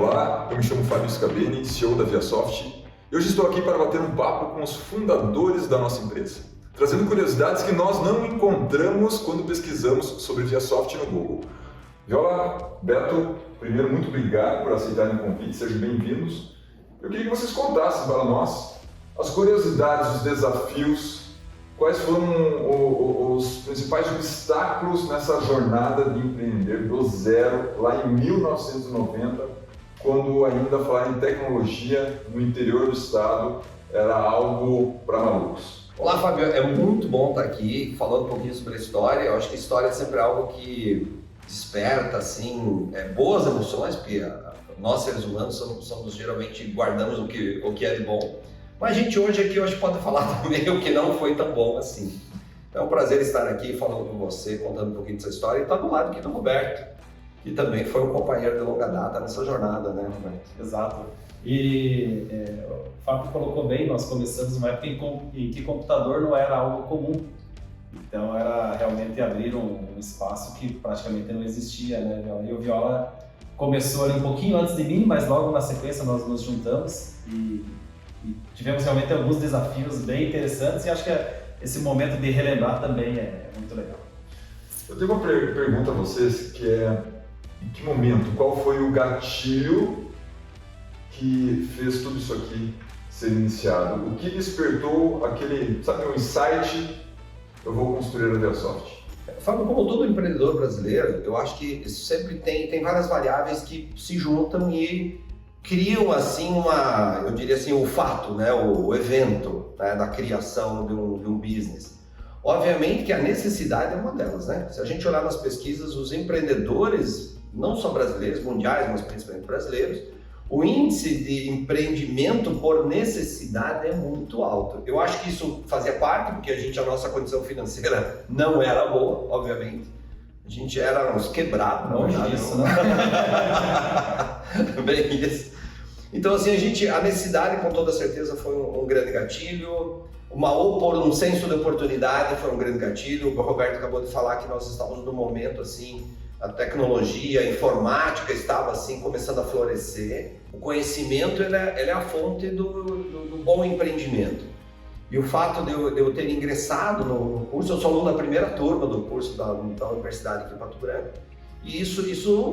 Olá, eu me chamo Fábio Scabeni, CEO da ViaSoft, e hoje estou aqui para bater um papo com os fundadores da nossa empresa, trazendo curiosidades que nós não encontramos quando pesquisamos sobre ViaSoft no Google. Viola, Beto, primeiro, muito obrigado por aceitarem o convite, sejam bem-vindos. Eu queria que vocês contassem para nós as curiosidades, os desafios, quais foram os principais obstáculos nessa jornada de empreender do zero, lá em 1990, quando ainda falar em tecnologia no interior do estado era algo para malucos. Olá, Fábio, é muito bom estar aqui falando um pouquinho sobre a história. Eu acho que a história é sempre algo que desperta assim, boas emoções, porque nós seres humanos somos geralmente guardamos o que é de bom. Mas a gente hoje pode falar também o que não foi tão bom assim. Então é um prazer estar aqui falando com você, contando um pouquinho dessa história, e estar do lado aqui do Roberto, que também foi um companheiro de longa data nessa jornada, né, Roberto? Exato. E o Fábio colocou bem, nós começamos numa época em que computador não era algo comum. Então era realmente abrir um espaço que praticamente não existia, né, Viola? E o Viola começou ali um pouquinho antes de mim, mas logo na sequência nós nos juntamos e tivemos realmente alguns desafios bem interessantes, e acho que esse momento de relembrar também é muito legal. Eu tenho uma pergunta a vocês, que é: em que momento, qual foi o gatilho que fez tudo isso aqui ser iniciado? O que despertou aquele, sabe, um insight, eu vou construir a ViaSoft? Fábio, como todo empreendedor brasileiro, eu acho que sempre tem várias variáveis que se juntam e criam assim eu diria assim, o fato, né, o evento, né, da criação de um business. Obviamente que a necessidade é uma delas, né? Se a gente olhar nas pesquisas, os empreendedores, não só brasileiros, mundiais, mas principalmente brasileiros, o índice de empreendimento por necessidade é muito alto. Eu acho que isso fazia parte, porque a nossa condição financeira não era boa, obviamente. A gente era uns quebrados, não Longe disso, né? Bem isso. Então, assim, a necessidade, com toda certeza, foi um grande gatilho. Um senso de oportunidade foi um grande gatilho. O Roberto acabou de falar que nós estávamos num momento, assim, a tecnologia, a informática estava, assim, começando a florescer. O conhecimento, ele é a fonte do bom empreendimento. E o fato de eu ter ingressado no curso, eu sou aluno da primeira turma do curso da Universidade aqui em Pato Branco, e isso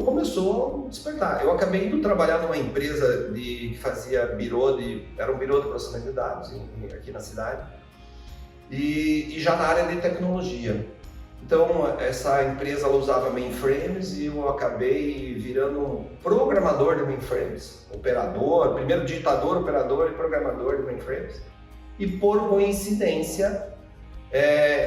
começou a despertar. Eu acabei indo trabalhar numa empresa que fazia era um birô de processamento de dados aqui na cidade, e já na área de tecnologia. Então, essa empresa ela usava mainframes e eu acabei virando um programador de mainframes, primeiro digitador, operador e programador de mainframes. E por coincidência,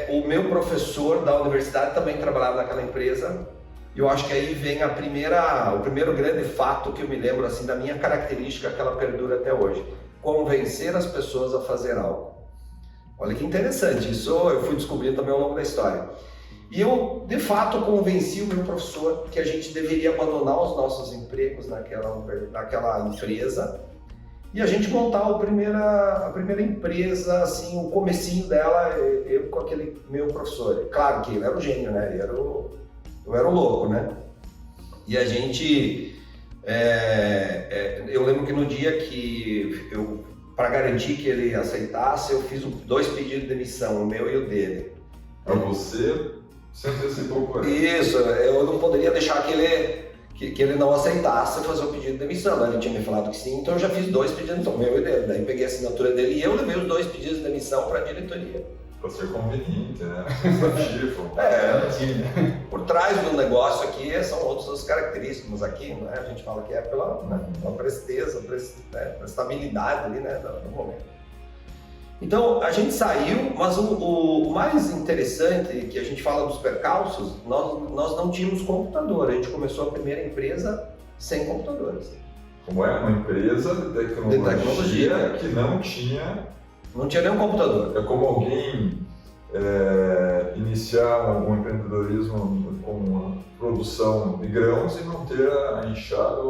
o meu professor da universidade também trabalhava naquela empresa. E eu acho que aí vem o primeiro grande fato que eu me lembro assim da minha característica, que ela perdura até hoje: convencer as pessoas a fazer algo. Olha que interessante, isso eu fui descobrindo também ao longo da história. E eu, de fato, convenci o meu professor que a gente deveria abandonar os nossos empregos naquela empresa e a gente montar a primeira empresa, assim, o comecinho dela, eu com aquele meu professor. Claro que ele era o gênio, né? Eu era o louco, né? E a gente... eu lembro que no dia que para garantir que ele aceitasse, eu fiz 2 pedidos de demissão, o meu e o dele. Para você antecipou por ele. Isso, eu não poderia deixar que ele não aceitasse fazer o pedido de demissão, né? Ele tinha me falado que sim, então eu já fiz 2 pedidos de demissão, meu e dele. Daí peguei a assinatura dele e eu levei os 2 pedidos de demissão para a diretoria. Para ser conveniente, né? Por trás do negócio aqui são outras características, mas aqui, né, a gente fala que é pela presteza, prestabilidade ali, né, do momento. Então a gente saiu, mas o mais interessante que a gente fala dos percalços, nós não tínhamos computador, a gente começou a primeira empresa sem computadores. Como é uma empresa de tecnologia que não tinha nenhum computador. É como alguém iniciar um empreendedorismo com a produção de grãos e não ter a enxada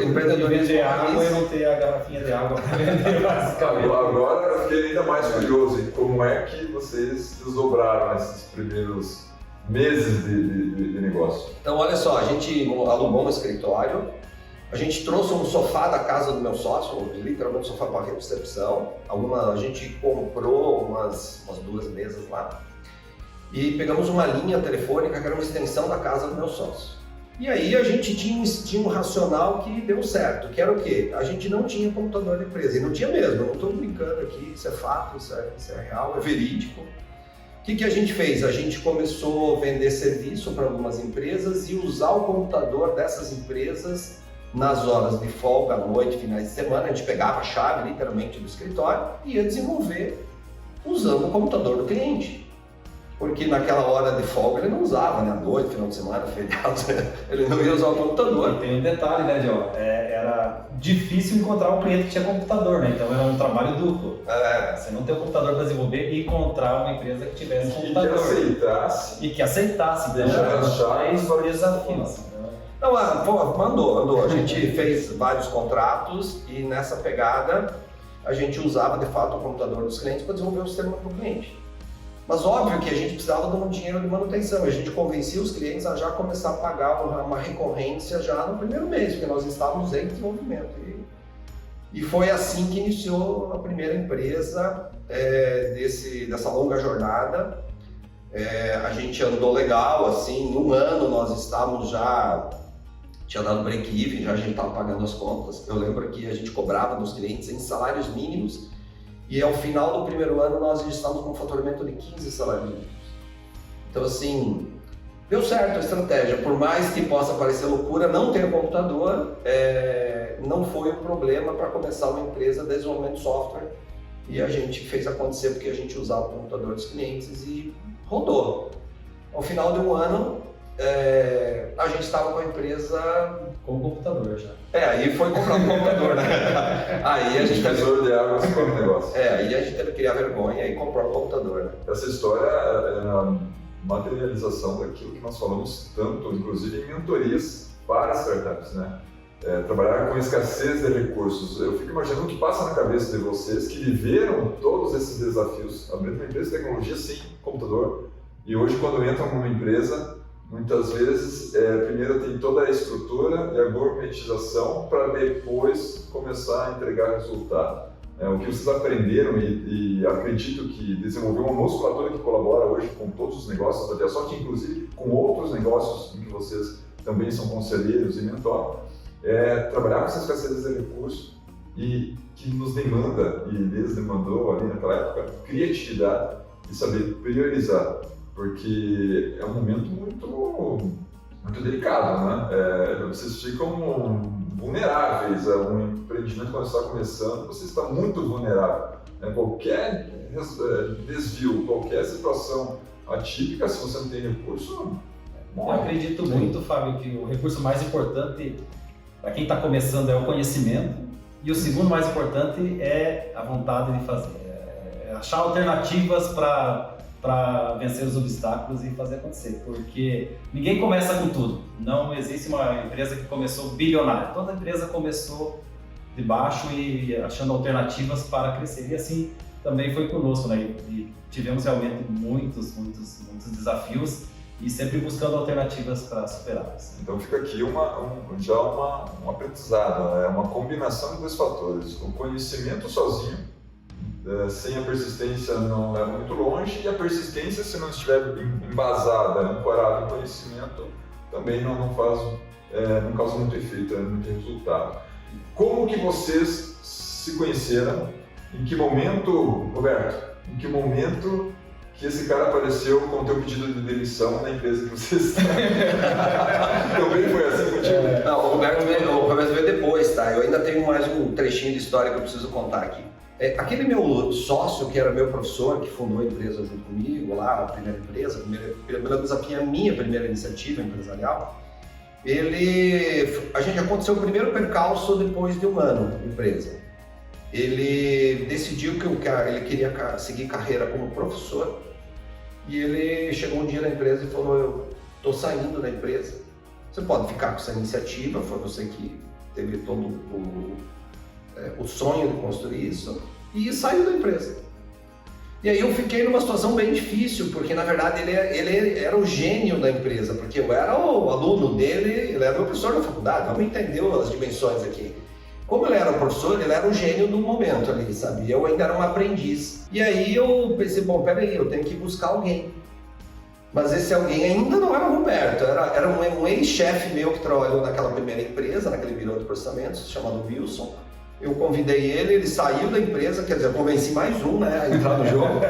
empreendedorismo de água e não ter a garrafinha de água para vender, basicamente. Agora eu fiquei ainda mais curioso. E como é que vocês desdobraram esses primeiros meses de negócio? Então, olha só, a gente alugou um escritório A gente trouxe um sofá da casa do meu sócio, literalmente um sofá para recepção. A gente comprou umas 2 mesas lá. E pegamos uma linha telefônica que era uma extensão da casa do meu sócio. E aí a gente tinha um racional que deu certo, que era o quê? A gente não tinha computador da empresa, e não tinha mesmo, eu não estou brincando aqui, isso é fato, isso é real, é verídico. O que a gente fez? A gente começou a vender serviço para algumas empresas e usar o computador dessas empresas nas horas de folga, à noite, finais de semana. A gente pegava a chave literalmente do escritório e ia desenvolver usando o computador do cliente. Porque naquela hora de folga ele não usava, né? À noite, final de semana, feriado, ele não ia usar o computador. E tem um detalhe, né, João? Era difícil encontrar um cliente que tinha computador, né? Então era um trabalho duplo. Você não ter um computador para desenvolver e encontrar uma empresa que tivesse computador. E que aceitasse. Deixar as chaves para desafios. Não, mandou. A gente fez vários contratos e nessa pegada a gente usava de fato o computador dos clientes para desenvolver o sistema para o cliente. Mas óbvio que a gente precisava de um dinheiro de manutenção, a gente convencia os clientes a já começar a pagar uma recorrência já no primeiro mês, porque nós estávamos em desenvolvimento. E foi assim que iniciou a primeira empresa dessa longa jornada. A gente andou legal, assim, em 1 ano nós estávamos tinha dado break-even, já a gente estava pagando as contas. Eu lembro que a gente cobrava dos clientes em salários mínimos, e ao final do primeiro ano nós estávamos com um faturamento de 15 salários mínimos. Então assim, deu certo a estratégia, por mais que possa parecer loucura, não ter computador não foi um problema para começar uma empresa de desenvolvimento de software, e a gente fez acontecer porque a gente usava o computador dos clientes e rodou. Ao final de 1 ano, a gente estava com a empresa... Com o computador já. Aí foi comprar um computador, né? Aí a gente tesouro de água com o negócio. Aí a gente teve que criar vergonha e comprar um computador, né? Essa história é a materialização daquilo que nós falamos tanto, inclusive em mentorias para startups, né? Trabalhar com escassez de recursos. Eu fico imaginando o que passa na cabeça de vocês que viveram todos esses desafios, abrindo uma empresa de tecnologia sem computador, e hoje quando entram numa empresa, muitas vezes, primeiro tem toda a estrutura e a gourmetização para depois começar a entregar resultado. O que vocês aprenderam e acredito que desenvolveu uma musculatura que colabora hoje com todos os negócios da ViaSoft, inclusive com outros negócios em que vocês também são conselheiros e mentoram, trabalhar com essa escassez de recursos e que nos demanda, e eles demandou ali naquela época, criatividade e saber priorizar. Porque é um momento muito delicado, né? Vocês ficam vulneráveis, um empreendimento quando está começando, você está muito vulnerável. Qualquer desvio, qualquer situação atípica, se você não tem recurso, eu acredito muito, Fábio, que o recurso mais importante para quem está começando é o conhecimento, e o segundo mais importante é a vontade de fazer, achar alternativas para vencer os obstáculos e fazer acontecer, porque ninguém começa com tudo. Não existe uma empresa que começou bilionária. Toda empresa começou de baixo e achando alternativas para crescer. E assim também foi conosco, né? E tivemos realmente muitos desafios e sempre buscando alternativas para superá-los. Então fica aqui já um aprendizado, uma combinação de 2 fatores. O conhecimento sozinho, sem a persistência não leva muito longe, e a persistência, se não estiver embasada, ancorada em conhecimento, também não causa muito efeito, muito resultado. Como que vocês se conheceram? Em que momento, Roberto, que esse cara apareceu com o teu pedido de demissão na empresa que vocês estão? Também foi assim contigo? Não, o Roberto veio depois, tá? Eu ainda tenho mais um trechinho de história que eu preciso contar aqui. Aquele meu sócio, que era meu professor, que fundou a empresa junto comigo, lá, a primeira empresa, a minha primeira iniciativa empresarial, aconteceu o primeiro percalço depois de 1 ano de empresa. Ele decidiu que ele queria seguir carreira como professor, e ele chegou um dia na empresa e falou: eu estou saindo da empresa, você pode ficar com essa iniciativa, foi você que teve todo o sonho de construir isso, e saiu da empresa. E aí eu fiquei numa situação bem difícil, porque na verdade ele era o gênio da empresa, porque eu era o aluno dele, ele era meu professor da faculdade, vamos entender as dimensões aqui. Como ele era o professor, ele era o gênio do momento ali, sabe? Eu ainda era um aprendiz. E aí eu pensei, bom, peraí, eu tenho que buscar alguém. Mas esse alguém ainda não era o Roberto, era um ex-chefe meu que trabalhou naquela primeira empresa, naquele birô de processamentos, chamado Wilson. Eu convidei ele saiu da empresa, quer dizer, eu convenci mais um, né, a entrar no jogo.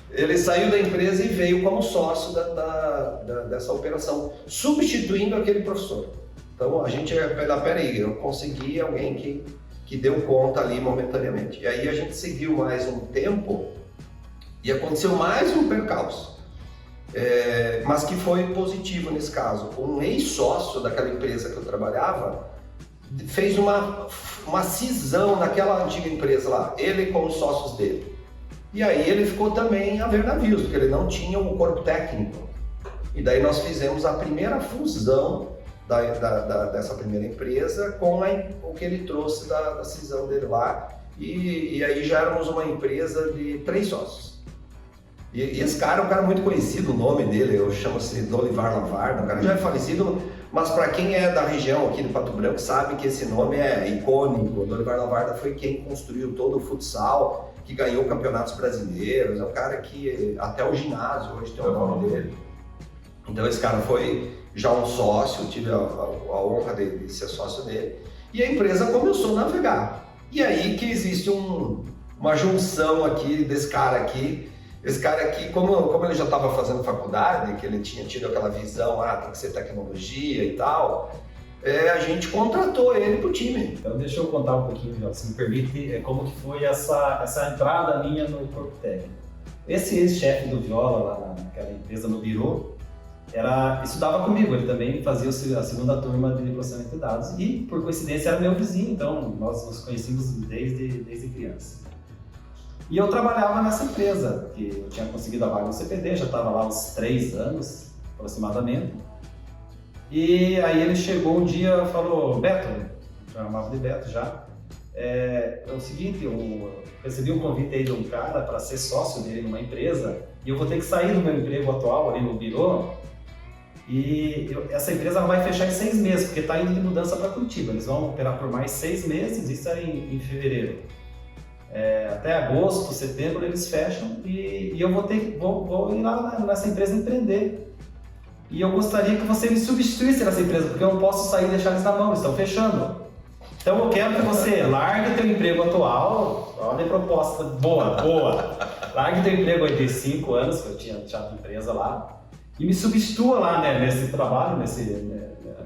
Ele saiu da empresa e veio como sócio dessa operação, substituindo aquele professor. Então a gente, peraí, eu consegui alguém que deu conta ali momentaneamente. E aí a gente seguiu mais um tempo e aconteceu mais um percalço. Mas que foi positivo nesse caso. Um ex-sócio daquela empresa que eu trabalhava fez uma cisão naquela antiga empresa lá, ele com os sócios dele. E aí ele ficou também a ver navios, porque ele não tinha um corpo técnico. E daí nós fizemos a primeira fusão dessa primeira empresa com o que ele trouxe da cisão dele lá. E aí já éramos uma empresa de 3 sócios. E esse cara é um cara muito conhecido, o nome dele, eu chamo-se Dolivar Lavarda, o cara já é falecido, mas para quem é da região aqui de Pato Branco sabe que esse nome é icônico. O Dolivar Lavarda foi quem construiu todo o futsal, que ganhou campeonatos brasileiros, é um cara que até o ginásio hoje tem o nome dele. Então esse cara foi já um sócio, tive a honra de ser sócio dele, e a empresa começou a navegar. E aí que existe uma junção aqui desse cara aqui. Esse cara aqui, como ele já estava fazendo faculdade, que ele tinha tido aquela visão, tem que ser tecnologia e tal, a gente contratou ele pro time. Então deixa eu contar um pouquinho, se me permite, como que foi essa entrada minha no corpo técnico. Esse ex-chefe do Viola, lá naquela empresa no Birô, estudava comigo, ele também fazia a segunda turma de processamento de dados e, por coincidência, era meu vizinho, então nós nos conhecíamos desde criança. E eu trabalhava nessa empresa, que eu tinha conseguido a vaga no CPD, já estava lá uns 3 anos, aproximadamente. E aí ele chegou um dia e falou, Beto, eu chamava de Beto já, é o seguinte, eu recebi um convite aí de um cara para ser sócio dele numa empresa e eu vou ter que sair do meu emprego atual ali no Birô e essa empresa vai fechar em 6 meses, porque está indo de mudança para Curitiba. Eles vão operar por mais 6 meses, isso é em fevereiro. Até agosto, setembro eles fecham e eu vou ir lá nessa empresa empreender. E eu gostaria que você me substituísse nessa empresa, porque eu não posso sair e deixar eles na mão, eles estão fechando. Então eu quero que você largue teu emprego atual, olha a proposta, boa. Largue teu emprego de 5 anos, que eu tinha deixado a empresa lá, e me substitua lá, né, nesse trabalho,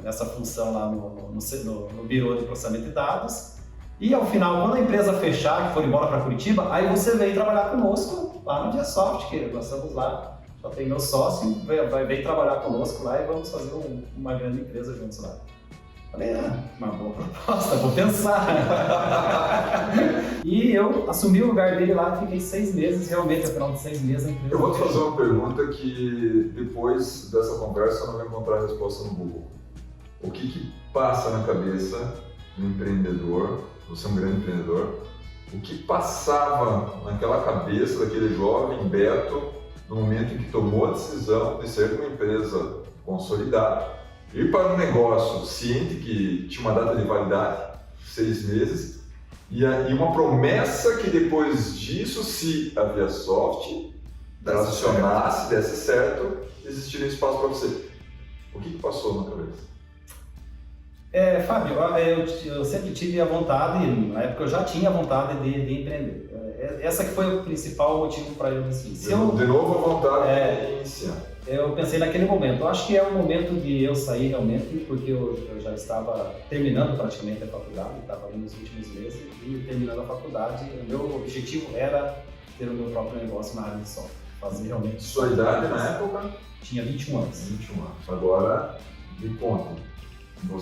nessa função lá no Birô de Processamento de Dados. E ao final, quando a empresa fechar, que for embora para Curitiba, aí você vem trabalhar conosco lá no Diasoft, que nós estamos lá, só tem meu sócio, vem trabalhar conosco lá e vamos fazer uma grande empresa juntos lá. Falei, uma boa proposta, vou pensar. E eu assumi o lugar dele lá e fiquei 6 meses, realmente, ao final de 6 meses a empresa. Eu vou te fazer uma pergunta que depois dessa conversa eu não vou encontrar a resposta no Google. O que passa na cabeça do empreendedor? Você é um grande empreendedor. O que passava naquela cabeça daquele jovem Beto no momento em que tomou a decisão de ser uma empresa consolidada, ir para um negócio ciente que tinha uma data de validade, 6 meses, e uma promessa que depois disso, se a Viasoft transicionasse, desse certo, existiria espaço para você. O que passou na cabeça? Fábio, eu sempre tive a vontade, na época eu já tinha a vontade de empreender. Essa que foi o principal motivo para eu decidir. De novo a vontade de iniciar. Eu pensei naquele momento, eu acho que é o momento de eu sair realmente, porque eu já estava terminando praticamente a faculdade, estava ali nos últimos meses, e terminando a faculdade, o meu objetivo era ter o meu próprio negócio na área de software. Fazer realmente. Sua idade na época? Tinha 21 anos. 21 anos. Agora, me conta.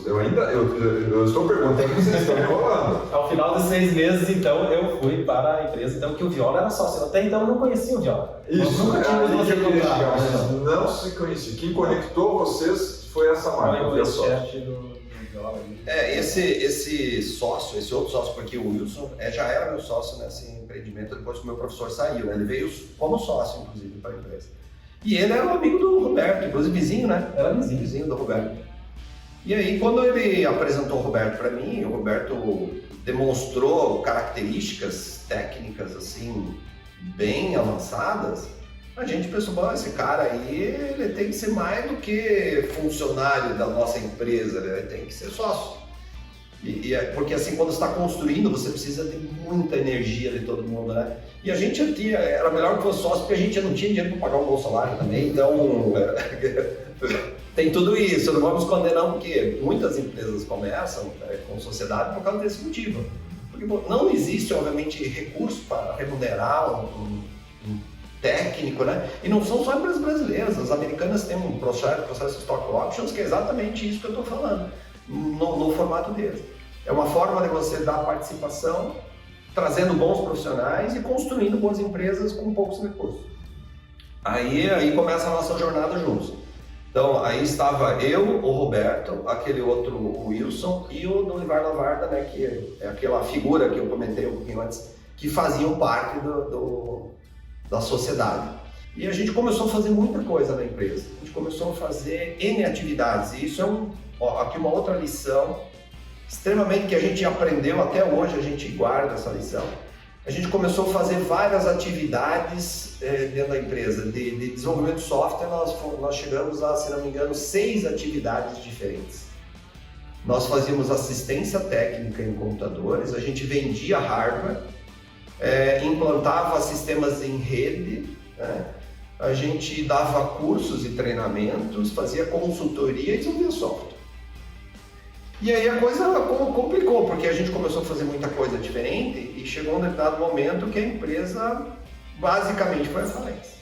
Eu estou perguntando que vocês estão enrolando. Ao final de 6 meses, então, eu fui para a empresa, então, que o Viola era sócio. Até então eu não conhecia o Viola. Isso, nunca não se conhecia. Quem conectou vocês foi essa marca. Foi o ex-chefe do joga. Esse sócio, esse outro sócio, porque o Wilson já era meu sócio nesse empreendimento depois que o meu professor saiu, né? Ele veio como sócio, inclusive, para a empresa. E ele era um amigo do Roberto, inclusive vizinho, né? Era Vizinho do Roberto. E aí, quando ele apresentou o Roberto para mim, o Roberto demonstrou características técnicas, assim, bem avançadas, a gente pensou, bom, esse cara aí, ele tem que ser mais do que funcionário da nossa empresa, ele tem que ser sócio. Porque assim, quando você está construindo, você precisa de muita energia de todo mundo, né? E a gente era melhor que fosse sócio, porque a gente não tinha dinheiro para pagar um bom salário também, então tem tudo isso, não vamos esconder não, porque muitas empresas começam com sociedade por causa desse motivo. Porque não existe, obviamente, recurso para remunerar um técnico, né? E não são só empresas brasileiras, as americanas têm um processo de stock options que é exatamente isso que eu estou falando, no formato deles. É uma forma de você dar participação, trazendo bons profissionais e construindo boas empresas com poucos recursos. Aí começa a nossa jornada juntos. Então, aí estava eu, o Roberto, aquele outro, o Wilson, e o Dolivar Lavarda, né, que é aquela figura que eu comentei um pouquinho antes, que faziam parte da sociedade. E a gente começou a fazer muita coisa na empresa. A gente começou a fazer N atividades. E isso é aqui uma outra lição, extremamente que a gente aprendeu, até hoje a gente guarda essa lição. A gente começou a fazer várias atividades dentro da empresa. De desenvolvimento de software, nós chegamos a, se não me engano, 6 atividades diferentes. Nós fazíamos assistência técnica em computadores, a gente vendia hardware, implantava sistemas em rede, né? A gente dava cursos e treinamentos, fazia consultoria e desenvolvia software. E aí a coisa complicou, porque a gente começou a fazer muita coisa diferente e chegou um determinado momento que a empresa basicamente foi à falência.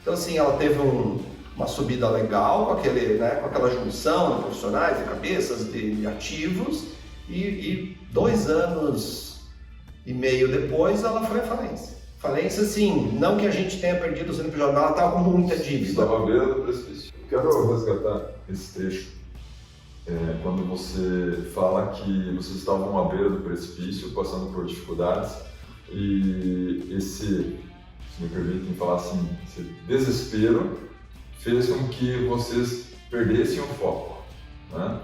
Então assim, ela teve uma subida legal com aquela junção de profissionais, de cabeças, de ativos e 2 anos e meio depois ela foi à falência. Falência, assim, não que a gente tenha perdido o CNPJ, ela estava com muita dívida. Estava à beira do precipício. Quero resgatar esse trecho. Quando você fala que vocês estavam à beira do precipício, passando por dificuldades, e se me permitem falar assim, esse desespero fez com que vocês perdessem o foco, né?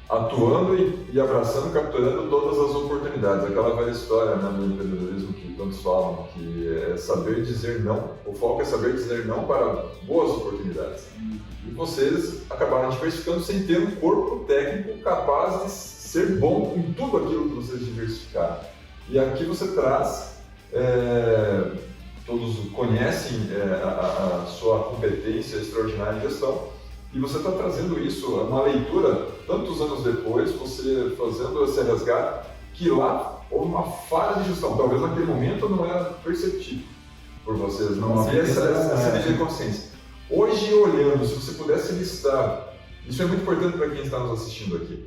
Atuando e abraçando, capturando todas as oportunidades. Aquela velha história, né, do empreendedorismo que todos falam, que é saber dizer não. O foco é saber dizer não para boas oportunidades. E vocês acabaram diversificando sem ter um corpo técnico capaz de ser bom em tudo aquilo que vocês diversificaram. E aqui você traz, todos conhecem a sua competência extraordinária em gestão, e você está trazendo isso, uma leitura, tantos anos depois, você fazendo esse resgate, que lá houve uma falha de gestão. Talvez naquele momento não era perceptível por vocês, não havia essa nível de consciência. Hoje, olhando, se você pudesse listar, isso é muito importante para quem está nos assistindo aqui,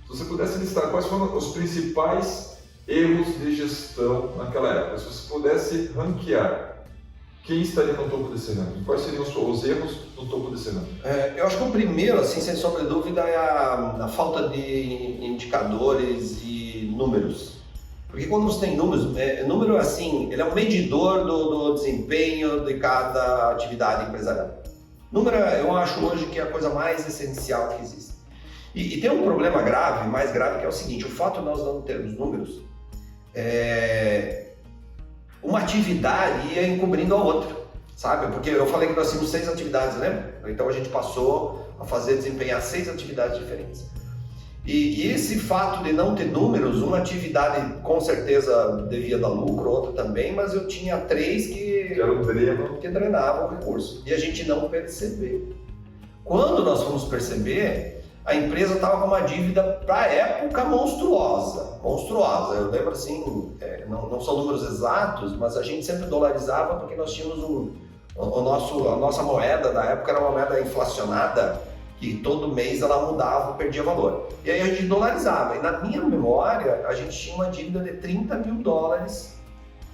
se você pudesse listar quais foram os principais erros de gestão naquela época, se você pudesse ranquear, quem estaria no topo desse ranking? Quais seriam os erros no topo desse ranking? Eu acho que o primeiro, assim, sem sombra de dúvida, é a falta de indicadores e números. Porque quando você tem números, número assim, ele é um medidor do desempenho de cada atividade empresarial. Número, eu acho hoje que é a coisa mais essencial que existe. E tem um problema grave, mais grave, que é o seguinte: o fato de nós não termos números, uma atividade ia encobrindo a outra, sabe? Porque eu falei que nós tínhamos 6 atividades, lembra? Então a gente passou a desempenhar 6 atividades diferentes. E esse fato de não ter números, uma atividade com certeza devia dar lucro, outra também, mas eu tinha 3 que drenavam o recurso. E a gente não percebeu. Quando nós fomos perceber, a empresa estava com uma dívida, para a época, monstruosa. Eu lembro assim, não são números exatos, mas a gente sempre dolarizava porque nós tínhamos a nossa moeda da época era uma moeda inflacionada, que todo mês ela mudava, perdia valor. E aí a gente dolarizava. E na minha memória, a gente tinha uma dívida de $30 mil,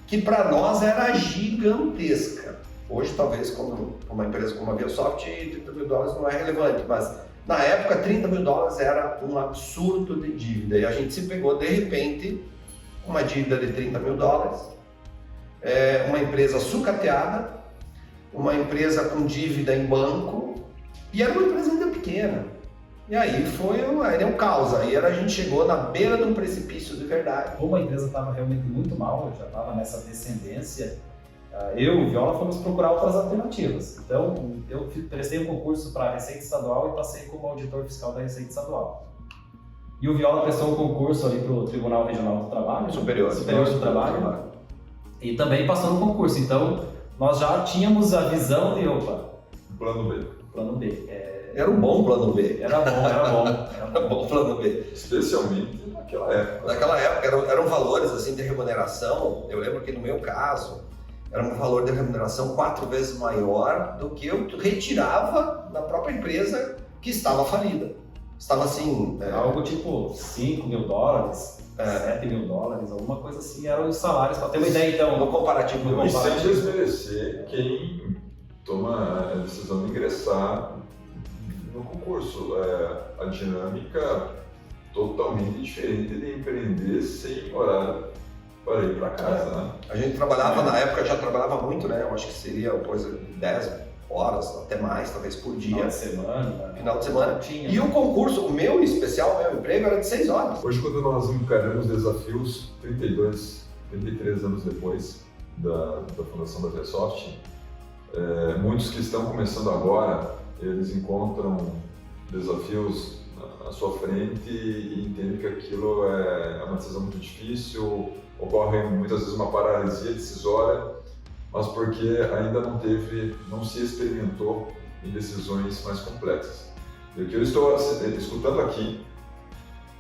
que para nós era gigantesca. Hoje, talvez, como uma empresa como a Biosoft, $30 mil não é relevante, mas Na época, 30 mil dólares era um absurdo de dívida e a gente se pegou, de repente, uma dívida de 30 mil dólares, uma empresa sucateada, uma empresa com dívida em banco e era uma empresa ainda pequena. E aí foi um caos, aí a gente chegou na beira de um precipício de verdade. Como a empresa estava realmente muito mal, já estava nessa descendência, eu e o Viola fomos procurar outras alternativas. Então, eu prestei um concurso para a Receita Estadual e passei como auditor fiscal da Receita Estadual. E o Viola prestou um concurso ali para o Tribunal Regional do Trabalho, Superior do Trabalho, e também passou no concurso. Então, nós já tínhamos a visão de, Plano B. Plano B. Era um bom plano B. Era bom. Era um bom plano B. Especialmente naquela época. Naquela época eram valores assim, de remuneração, eu lembro que no meu caso, era um valor de remuneração 4 vezes maior do que eu retirava da própria empresa que estava falida. Estava assim... Algo tipo 5 mil dólares, 7 mil dólares, alguma coisa assim, eram os salários, para ter uma ideia então. No comparativo. E sem desmerecer quem toma a decisão de ingressar no concurso. A dinâmica totalmente diferente de empreender sem horário para ir para casa, né? A gente trabalhava, na época já trabalhava muito, né? Eu acho que seria coisa de 10 horas, até mais, talvez por dia. Final de semana. Tinha. E o concurso, o meu em especial, o meu emprego era de 6 horas. Hoje, quando nós encaramos desafios, 33 anos depois da fundação da ViaSoft, muitos que estão começando agora, eles encontram desafios à sua frente e entendem que aquilo é uma decisão muito difícil, ocorre muitas vezes uma paralisia decisória, mas porque ainda não se experimentou em decisões mais complexas. E o que eu estou escutando aqui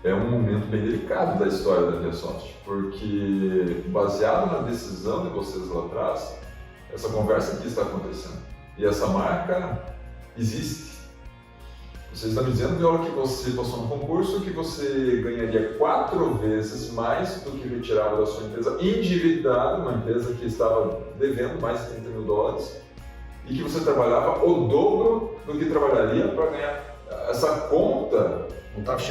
é um momento bem delicado da história da ViaSoft, porque baseado na decisão de vocês lá atrás, essa conversa aqui está acontecendo e essa marca existe. Você está me dizendo, Viola, que você passou no concurso, que você ganharia 4 vezes mais do que retirava da sua empresa endividada, uma empresa que estava devendo mais de 30 mil dólares, e que você trabalhava o dobro do que trabalharia para ganhar. Essa conta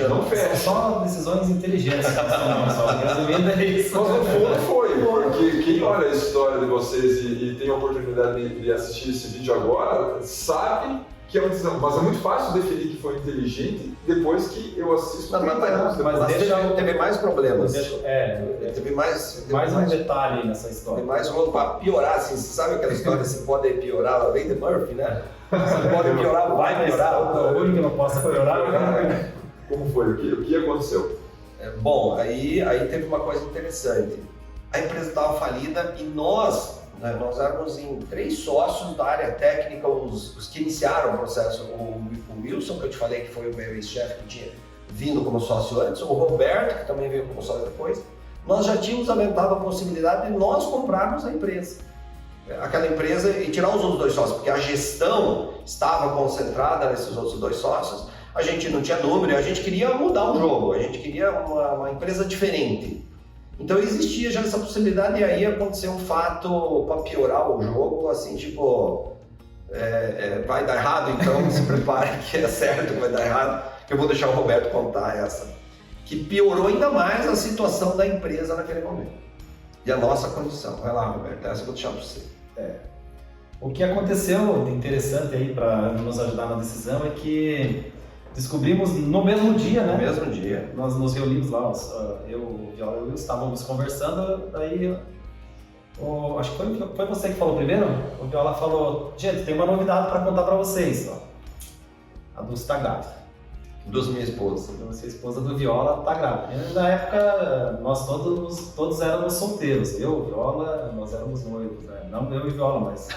não fecha. Só decisões inteligentes. Resumindo é isso. Mas no fundo foi, porque quem olha a história de vocês e tem a oportunidade de assistir esse vídeo agora, sabe que é uma decisão, mas é muito fácil definir que foi inteligente depois que eu assisto. Mas teve mais problemas. Teve mais um detalhe nessa história. Teve mais um para piorar, assim, você sabe aquela história, se pode piorar, a lei de Murphy, né? Se pode piorar, vai piorar. O único que não possa piorar. Como foi? O que aconteceu? Bom, aí teve uma coisa interessante. A empresa estava falida e nós éramos em 3 sócios da área técnica, os que iniciaram o processo. O Wilson, que eu te falei que foi o meu ex-chefe que tinha vindo como sócio antes, o Roberto, que também veio como sócio depois. Nós já tínhamos aventado a possibilidade de nós comprarmos a empresa. Aquela empresa e tirar os outros 2 sócios, porque a gestão estava concentrada nesses outros 2 sócios, a gente não tinha número, a gente queria mudar o jogo, a gente queria uma empresa diferente. Então existia já essa possibilidade e aí aconteceu um fato para piorar o jogo, assim, tipo, vai dar errado, então se prepare que é certo que vai dar errado, que eu vou deixar o Roberto contar essa, que piorou ainda mais a situação da empresa naquele momento e a nossa condição. Vai lá, Roberto, essa eu vou deixar para você. O que aconteceu de interessante aí para nos ajudar na decisão é que descobrimos no mesmo dia, né? No mesmo dia. Nós nos reunimos lá, eu, o Viola e o Will, estávamos conversando, daí acho que foi você que falou primeiro, o Viola falou, gente, tem uma novidade para contar para vocês, a Dulce está grávida. Dulce, minha esposa. Dulce, a esposa do Viola, está grávida. E, na época, nós todos éramos solteiros, eu, Viola, nós éramos noivos, né? Não eu e Viola, mas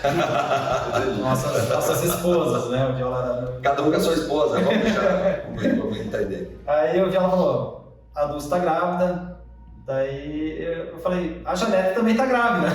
nossas esposas, né? O Viola era... Cada um com a sua esposa, vamos deixar, vamos entender. Aí o Viola falou, a Dulce está grávida, daí eu falei, a Janete também está grávida.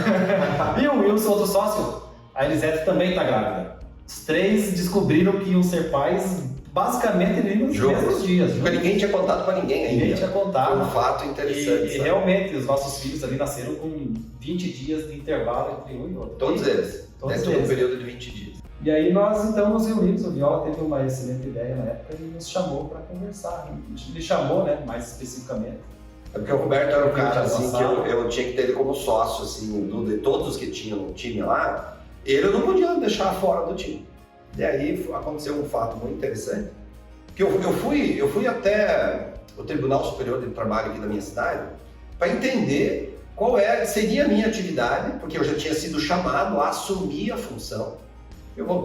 E o Wilson, outro sócio, a Elisete também está grávida. Os 3 descobriram que iam ser pais basicamente nos mesmos dias. Porque ninguém tinha contado para ninguém ainda. Ninguém tinha contado. Foi um fato interessante. E realmente, os nossos filhos ali nasceram com 20 dias de intervalo entre um e outro. Todos eles. Dentro de um período de 20 dias. E aí nós então nos reunimos, o Viola teve uma excelente ideia na época e nos chamou para conversar. Ele chamou, né, mais especificamente. É porque o Roberto era um cara assim que eu tinha que ter ele como sócio, assim, de todos os que tinham no time lá, ele eu não podia deixar fora do time. E aí aconteceu um fato muito interessante, que eu fui até o Tribunal Superior de Trabalho aqui da minha cidade para entender qual seria a minha atividade, porque eu já tinha sido chamado a assumir a função.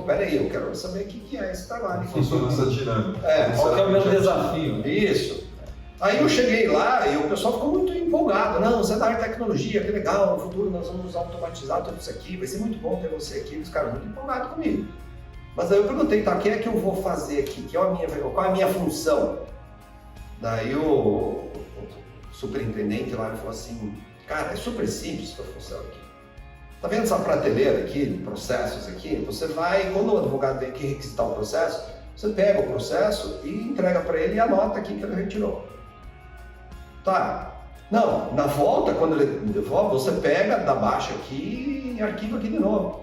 Peraí, eu quero saber o que é esse trabalho. Funciona essa dinâmica. Qual que é o meu desafio? Isso. Aí eu cheguei lá e o pessoal ficou muito empolgado. Não, você é da área de tecnologia, que legal, no futuro nós vamos automatizar tudo isso aqui, vai ser muito bom ter você aqui. Os caras muito empolgados comigo. Mas aí eu perguntei, tá, o que é que eu vou fazer aqui? Qual é a minha função? Daí o superintendente lá falou assim, cara, é super simples a sua função aqui. Tá vendo essa prateleira aqui, de processos aqui? Você vai, quando o advogado vem aqui requisitar o processo, você pega o processo e entrega para ele e anota aqui que ele retirou. Tá. Não, na volta, quando ele devolve, você pega, dá baixa aqui e arquiva aqui de novo.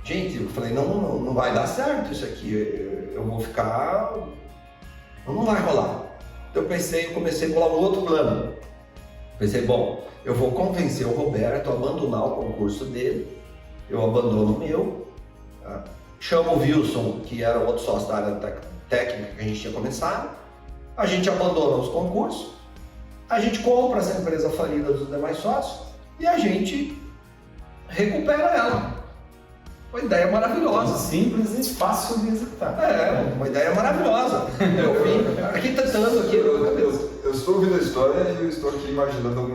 Gente, eu falei, não vai dar certo isso aqui, eu vou ficar... Não vai rolar. Então eu comecei a bolar um outro plano. Pensei, bom, eu vou convencer o Roberto a abandonar o concurso dele, eu abandono o meu, tá? Chamo o Wilson, que era outro sócio da área técnica que a gente tinha começado, a gente abandona os concursos, a gente compra essa empresa falida dos demais sócios e a gente recupera ela. Uma ideia maravilhosa. Simples e fácil de executar. Uma ideia maravilhosa. Eu vim arquitetando aqui. Eu estou ouvindo a história e eu estou aqui imaginando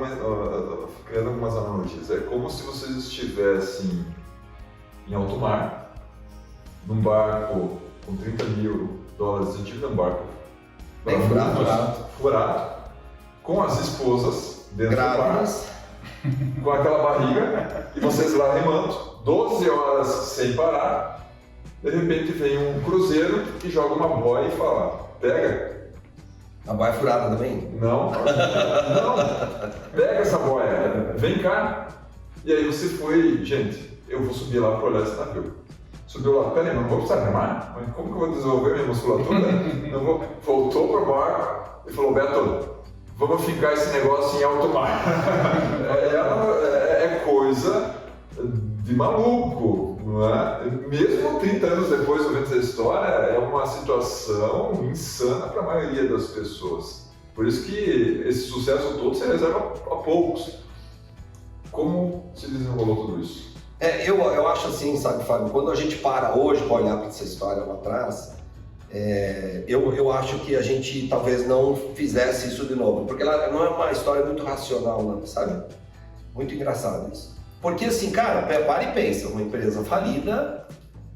criando algumas analogias. É como se vocês estivessem em alto mar, num barco com $30 mil de dívida, um barco bem furado, com as esposas dentro grávidas, do barco, com aquela barriga, e vocês lá remando, 12 horas sem parar. De repente vem um cruzeiro que joga uma boia e fala, pega. A boia furada também? Não, pega essa boia, vem cá. E aí você foi, gente, eu vou subir lá para olhar esse navio. Subiu lá, peraí, mas não vou precisar remar? Mas como que eu vou desenvolver minha musculatura? Voltou para o barco e falou, Beto, vamos ficar esse negócio em alto mar. É coisa de maluco, não é? Mesmo 30 anos depois, ouvindo essa história, é uma situação insana para a maioria das pessoas. Por isso que esse sucesso todo se reserva a poucos. Como se desenrolou tudo isso? Eu acho assim, sabe, Fábio, quando a gente para hoje para olhar para essa história lá atrás, eu acho que a gente talvez não fizesse isso de novo, porque ela não é uma história muito racional, não, sabe? Muito engraçado isso. Porque assim, cara, para e pensa, uma empresa falida,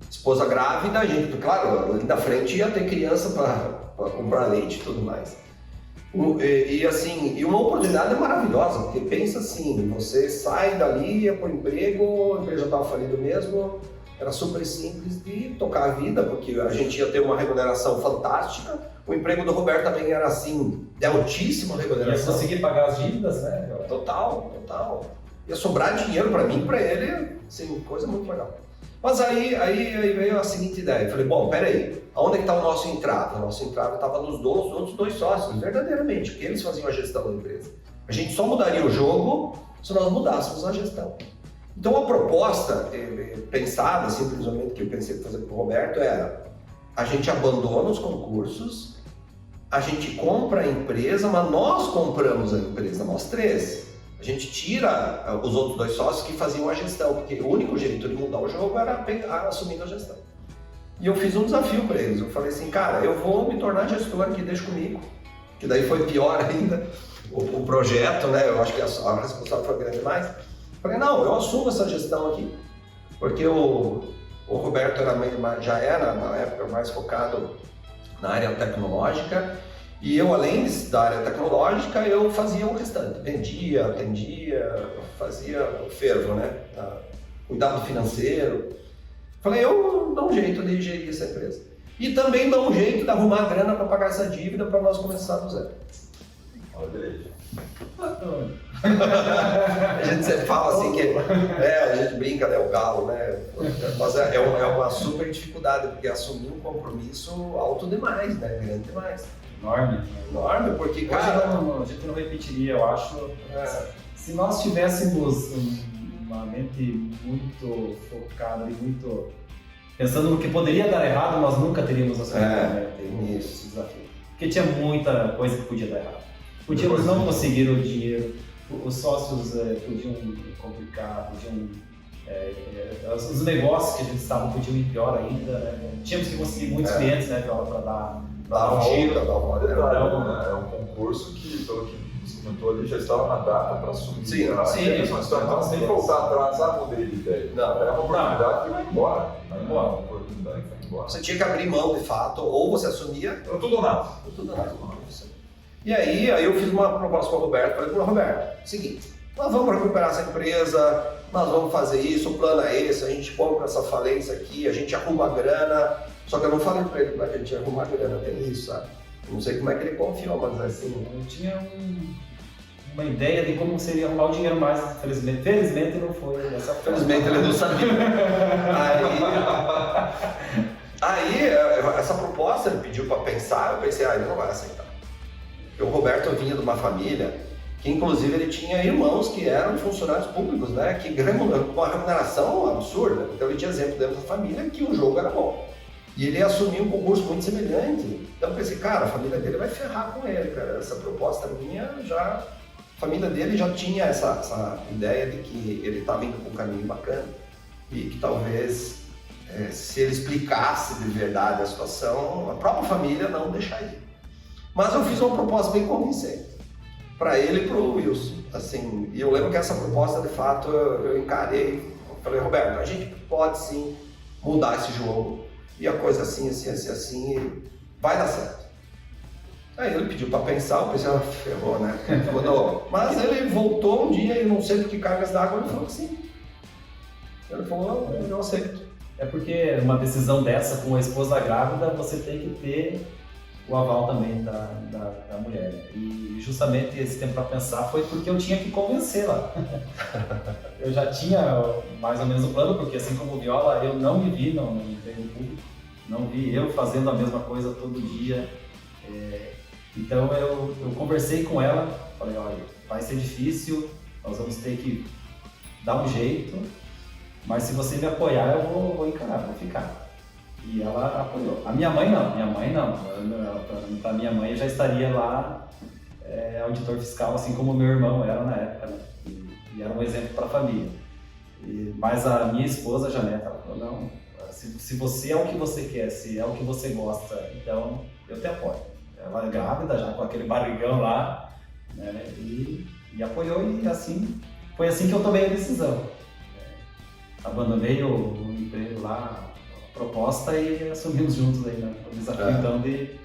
esposa grávida, a gente, claro, ali na frente ia ter criança para comprar leite e tudo mais. E uma oportunidade maravilhosa, porque pensa assim, você sai dali, ia para o emprego, a empresa estava falida mesmo, era super simples de tocar a vida, porque a gente ia ter uma remuneração fantástica, o emprego do Roberto também era assim, de altíssima remuneração. Ia conseguir pagar as dívidas, né? Total. Ia sobrar dinheiro para mim e para ele, assim, coisa muito legal. Mas aí veio a seguinte ideia, eu falei, bom, peraí, aonde que está o nosso entrave? O nosso entrave estava nos outros dois sócios, verdadeiramente, porque eles faziam a gestão da empresa. A gente só mudaria o jogo se nós mudássemos a gestão. Então a proposta, pensada simplesmente, que eu pensei em fazer com o Roberto, era, a gente abandona os concursos, a gente compra a empresa, mas nós compramos a empresa, nós três. A gente tira os outros dois sócios que faziam a gestão, porque o único jeito de mudar o jogo era assumindo a gestão. E eu fiz um desafio para eles, eu falei assim, cara, eu vou me tornar gestor aqui, deixa comigo. Que daí foi pior ainda, o projeto, né, eu acho que a responsabilidade foi grande demais. Falei, não, eu assumo essa gestão aqui, porque o Roberto já era, na época, mais focado na área tecnológica, e eu, além da área tecnológica, eu fazia o restante, vendia, atendia, fazia o fervo, né, cuidado financeiro. Falei, eu dou um jeito de gerir essa empresa. E também dou um jeito de arrumar a grana para pagar essa dívida para nós começar do zero. Beleza. A gente sempre fala assim que a gente brinca, né, o galo, né? Mas é uma super dificuldade, porque assumir um compromisso alto demais, né? Grande demais. Enorme. Enorme, porque, Hoje cara. a gente não repetiria, eu acho. Se nós tivéssemos uma mente muito focada e muito pensando no que poderia dar errado, nós nunca teríamos assumido esse desafio. Porque tinha muita coisa que podia dar errado. Podíamos não conseguir o dinheiro, os sócios podiam complicar, os negócios que a gente estava podiam ir pior ainda, né? Tínhamos que conseguir muitos clientes, né, para dar um giro. É um concurso que, pelo que você comentou ali, já estava na data para assumir. Sim. Então, sem voltar atrás, mudei de ideia. Não. Era uma oportunidade que vai embora. Embora. Uma oportunidade que vai embora. Você tinha que abrir mão, de fato, ou você assumia, Era tudo ou nada. ou tudo nada. E aí eu fiz uma proposta para o Roberto, falei para o Roberto, seguinte, nós vamos recuperar essa empresa, nós vamos fazer isso, o plano é esse, a gente compra essa falência aqui, a gente arruma a grana, só que eu não falei para ele como é que a gente ia arrumar a grana, tem isso, sabe? Eu não sei como é que ele confiou, mas assim... Eu tinha uma ideia de como seria arrumar o dinheiro, mas felizmente não foi dessa forma. Felizmente ele não sabia. Aí essa proposta ele pediu para pensar, eu pensei, ele não vai aceitar. Porque o Roberto vinha de uma família que inclusive ele tinha irmãos que eram funcionários públicos, né, que ganham uma remuneração absurda. Então ele tinha exemplo dentro da família que o jogo era bom. E ele assumiu um concurso muito semelhante. Então eu pensei, cara, a família dele vai ferrar com ele, cara. Essa proposta minha já... A família dele já tinha essa ideia de que ele estava indo por um caminho bacana e que talvez, se ele explicasse de verdade a situação, a própria família não deixaria. Mas eu fiz uma proposta bem convincente para ele e para o Wilson. Assim, e eu lembro que essa proposta, de fato, eu encarei. Eu falei, Roberto, a gente pode sim mudar esse jogo e a coisa assim, e vai dar certo. Aí ele pediu para pensar, eu pensei, ferrou, né? Mas ele voltou um dia e não sei por que cargas d'água, ele falou que sim. Ele falou, eu aceito. É porque uma decisão dessa com a esposa grávida, você tem que ter o aval também da mulher. E justamente esse tempo para pensar foi porque eu tinha que convencê-la. Eu já tinha mais ou menos o plano, porque assim como o Viola, eu não me vi no emprego público, não vi eu fazendo a mesma coisa todo dia. Então eu conversei com ela, falei, olha, vai ser difícil, nós vamos ter que dar um jeito, mas se você me apoiar eu vou encarar, vou ficar. E ela apoiou. A minha mãe não. Para minha mãe eu já estaria lá auditor fiscal, assim como o meu irmão era na época, né? E era um exemplo para a família. Mas a minha esposa, a Janeta, ela falou, não, se você é o que você quer, se é o que você gosta, então eu te apoio. Ela é grávida já com aquele barrigão lá, né? E apoiou e assim, foi assim que eu tomei a decisão. Abandonei o emprego lá, a proposta e assumimos juntos aí, né? O desafio então de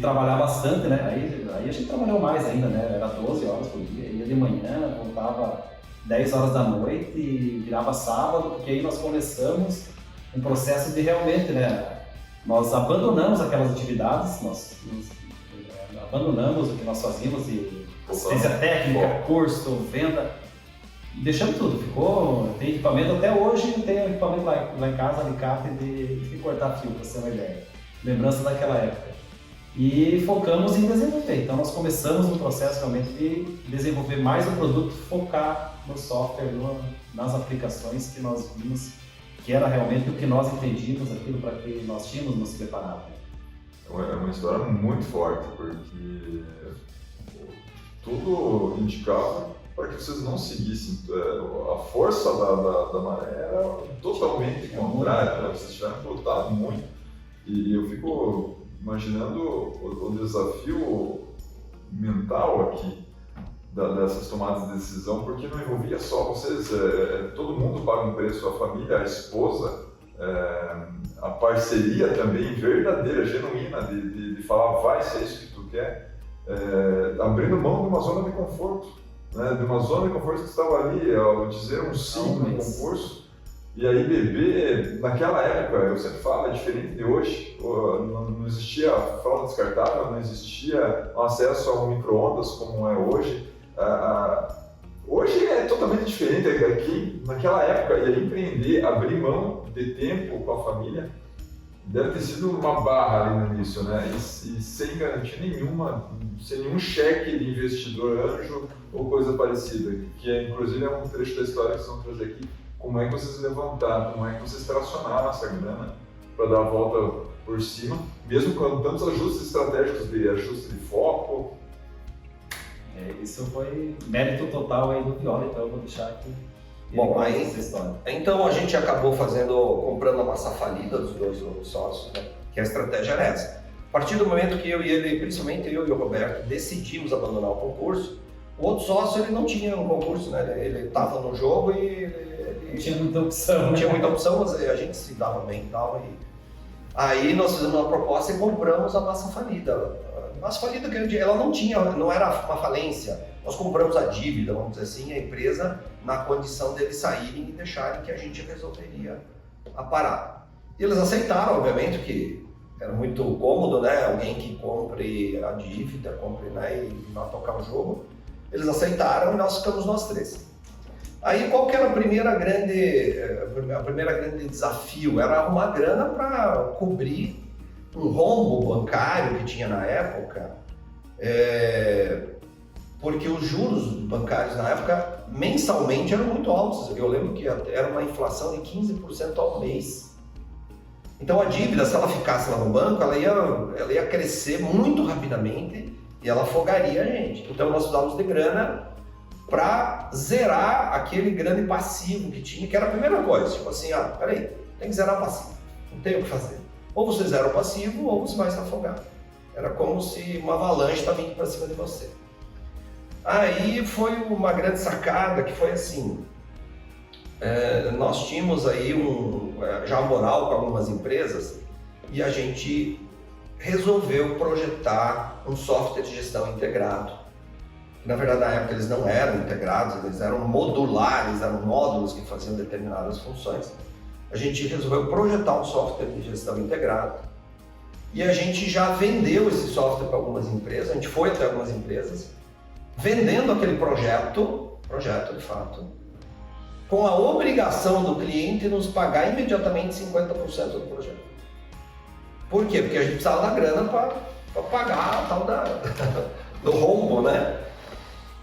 trabalhar bastante, né? Aí a gente trabalhou mais ainda, né? Era 12 horas por dia, ia de manhã, voltava 10 horas da noite e virava sábado, porque aí nós começamos um processo de realmente, né? Nós abandonamos aquelas atividades, nós abandonamos o que nós fazíamos de assistência técnica, curso, venda, deixamos tudo. Tem equipamento até hoje, tem equipamento lá em casa, alicate de cortar fio, para você ter uma ideia. Lembrança daquela época. E focamos em desenvolver. Então nós começamos um processo realmente de desenvolver mais um produto, focar no software, nas aplicações que nós vimos, que era realmente o que nós entendíamos, aquilo para que nós tínhamos nos preparado. É uma história muito forte, porque tudo indicava para que vocês não seguissem. A força da maré era totalmente contrária, vocês tiveram que lutar muito. E eu fico imaginando o desafio mental aqui dessas tomadas de decisão, porque não envolvia só vocês, todo mundo paga um preço, a família, a esposa, a parceria também verdadeira, genuína, de falar vai ser isso que tu quer, abrindo mão de uma zona de conforto, né? De uma zona de conforto que estava ali, ao dizer um sim no concurso, E aí beber, naquela época, eu sempre falo, é diferente de hoje. Não existia fralda descartável, não existia acesso a um micro-ondas como é hoje. Hoje é totalmente diferente aqui. Naquela época, ia empreender, abrir mão de tempo com a família, deve ter sido uma barra ali no início, né? E sem garantia nenhuma, sem nenhum cheque de investidor anjo ou coisa parecida, que inclusive é um trecho da história que vocês vão trazer aqui. Como é que vocês levantaram, como é que vocês tracionaram essa grana para dar a volta por cima, mesmo com tantos ajustes estratégicos de ajuste de foco. Isso foi mérito total aí do Viola, então eu vou deixar aqui. Bom, aí, então a gente acabou comprando a massa falida dos dois sócios, né? Que a estratégia era essa. A partir do momento que eu e ele, principalmente eu e o Roberto, decidimos abandonar o concurso, o outro sócio ele não tinha um concurso, né? Ele estava no jogo e não tinha muita opção. Não tinha muita opção, mas a gente se dava bem e tal. Aí nós fizemos uma proposta e compramos a massa falida. A massa falida, ela não era uma falência. Nós compramos a dívida, vamos dizer assim, a empresa na condição deles saírem e deixarem que a gente resolveria a parada. E eles aceitaram, obviamente, que era muito cômodo, né? Alguém que compre a dívida, né? E não tocar o jogo. Eles aceitaram e nós ficamos nós três. Aí qual que era a primeira grande desafio? Era arrumar grana para cobrir um rombo bancário que tinha na época, porque os juros bancários na época mensalmente eram muito altos. Eu lembro que era uma inflação de 15% ao mês. Então a dívida, se ela ficasse lá no banco, ela ia crescer muito rapidamente e ela afogaria a gente. Então nós precisávamos de grana para zerar aquele grande passivo que tinha, que era a primeira coisa. Tipo assim, peraí, tem que zerar o passivo, não tem o que fazer. Ou você zera o passivo ou você vai se afogar. Era como se uma avalanche estava vindo para cima de você. Aí foi uma grande sacada que foi assim, nós tínhamos aí já moral com algumas empresas e a gente resolveu projetar um software de gestão integrado. Na verdade, na época eles não eram integrados, eles eram modulares, eram módulos que faziam determinadas funções. A gente resolveu projetar um software de gestão integrado e a gente já vendeu esse software para algumas empresas, a gente foi até algumas empresas, vendendo aquele projeto de fato, com a obrigação do cliente nos pagar imediatamente 50% do projeto. Por quê? Porque a gente precisava da grana para pagar a tal do rombo, né?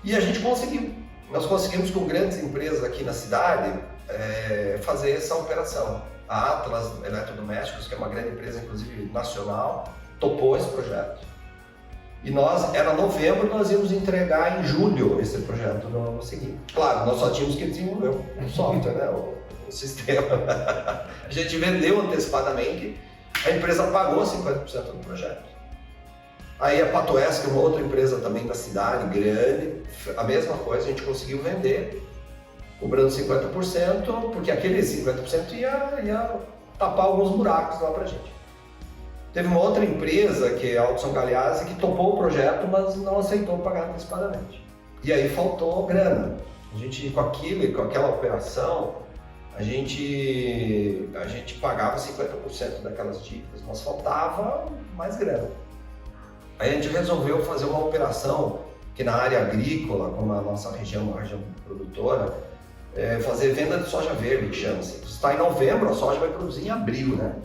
E a gente conseguiu. Nós conseguimos com grandes empresas aqui na cidade fazer essa operação. A Atlas Eletrodomésticos, que é uma grande empresa, inclusive nacional, topou esse projeto. E era novembro e nós íamos entregar em julho esse projeto no ano seguinte. Claro, nós só tínhamos que desenvolver o software, né? o sistema. A gente vendeu antecipadamente, a empresa pagou 50% do projeto. Aí a Patoesc, uma outra empresa também da cidade, grande, a mesma coisa, a gente conseguiu vender, cobrando 50%, porque aquele 50% ia tapar alguns buracos lá pra gente. Teve uma outra empresa, que é a Alto São Galeazzi, que topou o projeto, mas não aceitou pagar antecipadamente. E aí faltou grana. A gente, com aquela operação, a gente pagava 50% daquelas dívidas, mas faltava mais grana. Aí a gente resolveu fazer uma operação que na área agrícola, como a nossa região, uma região produtora, fazer venda de soja verde, que chama-se. Você está em novembro, a soja vai produzir em abril, né?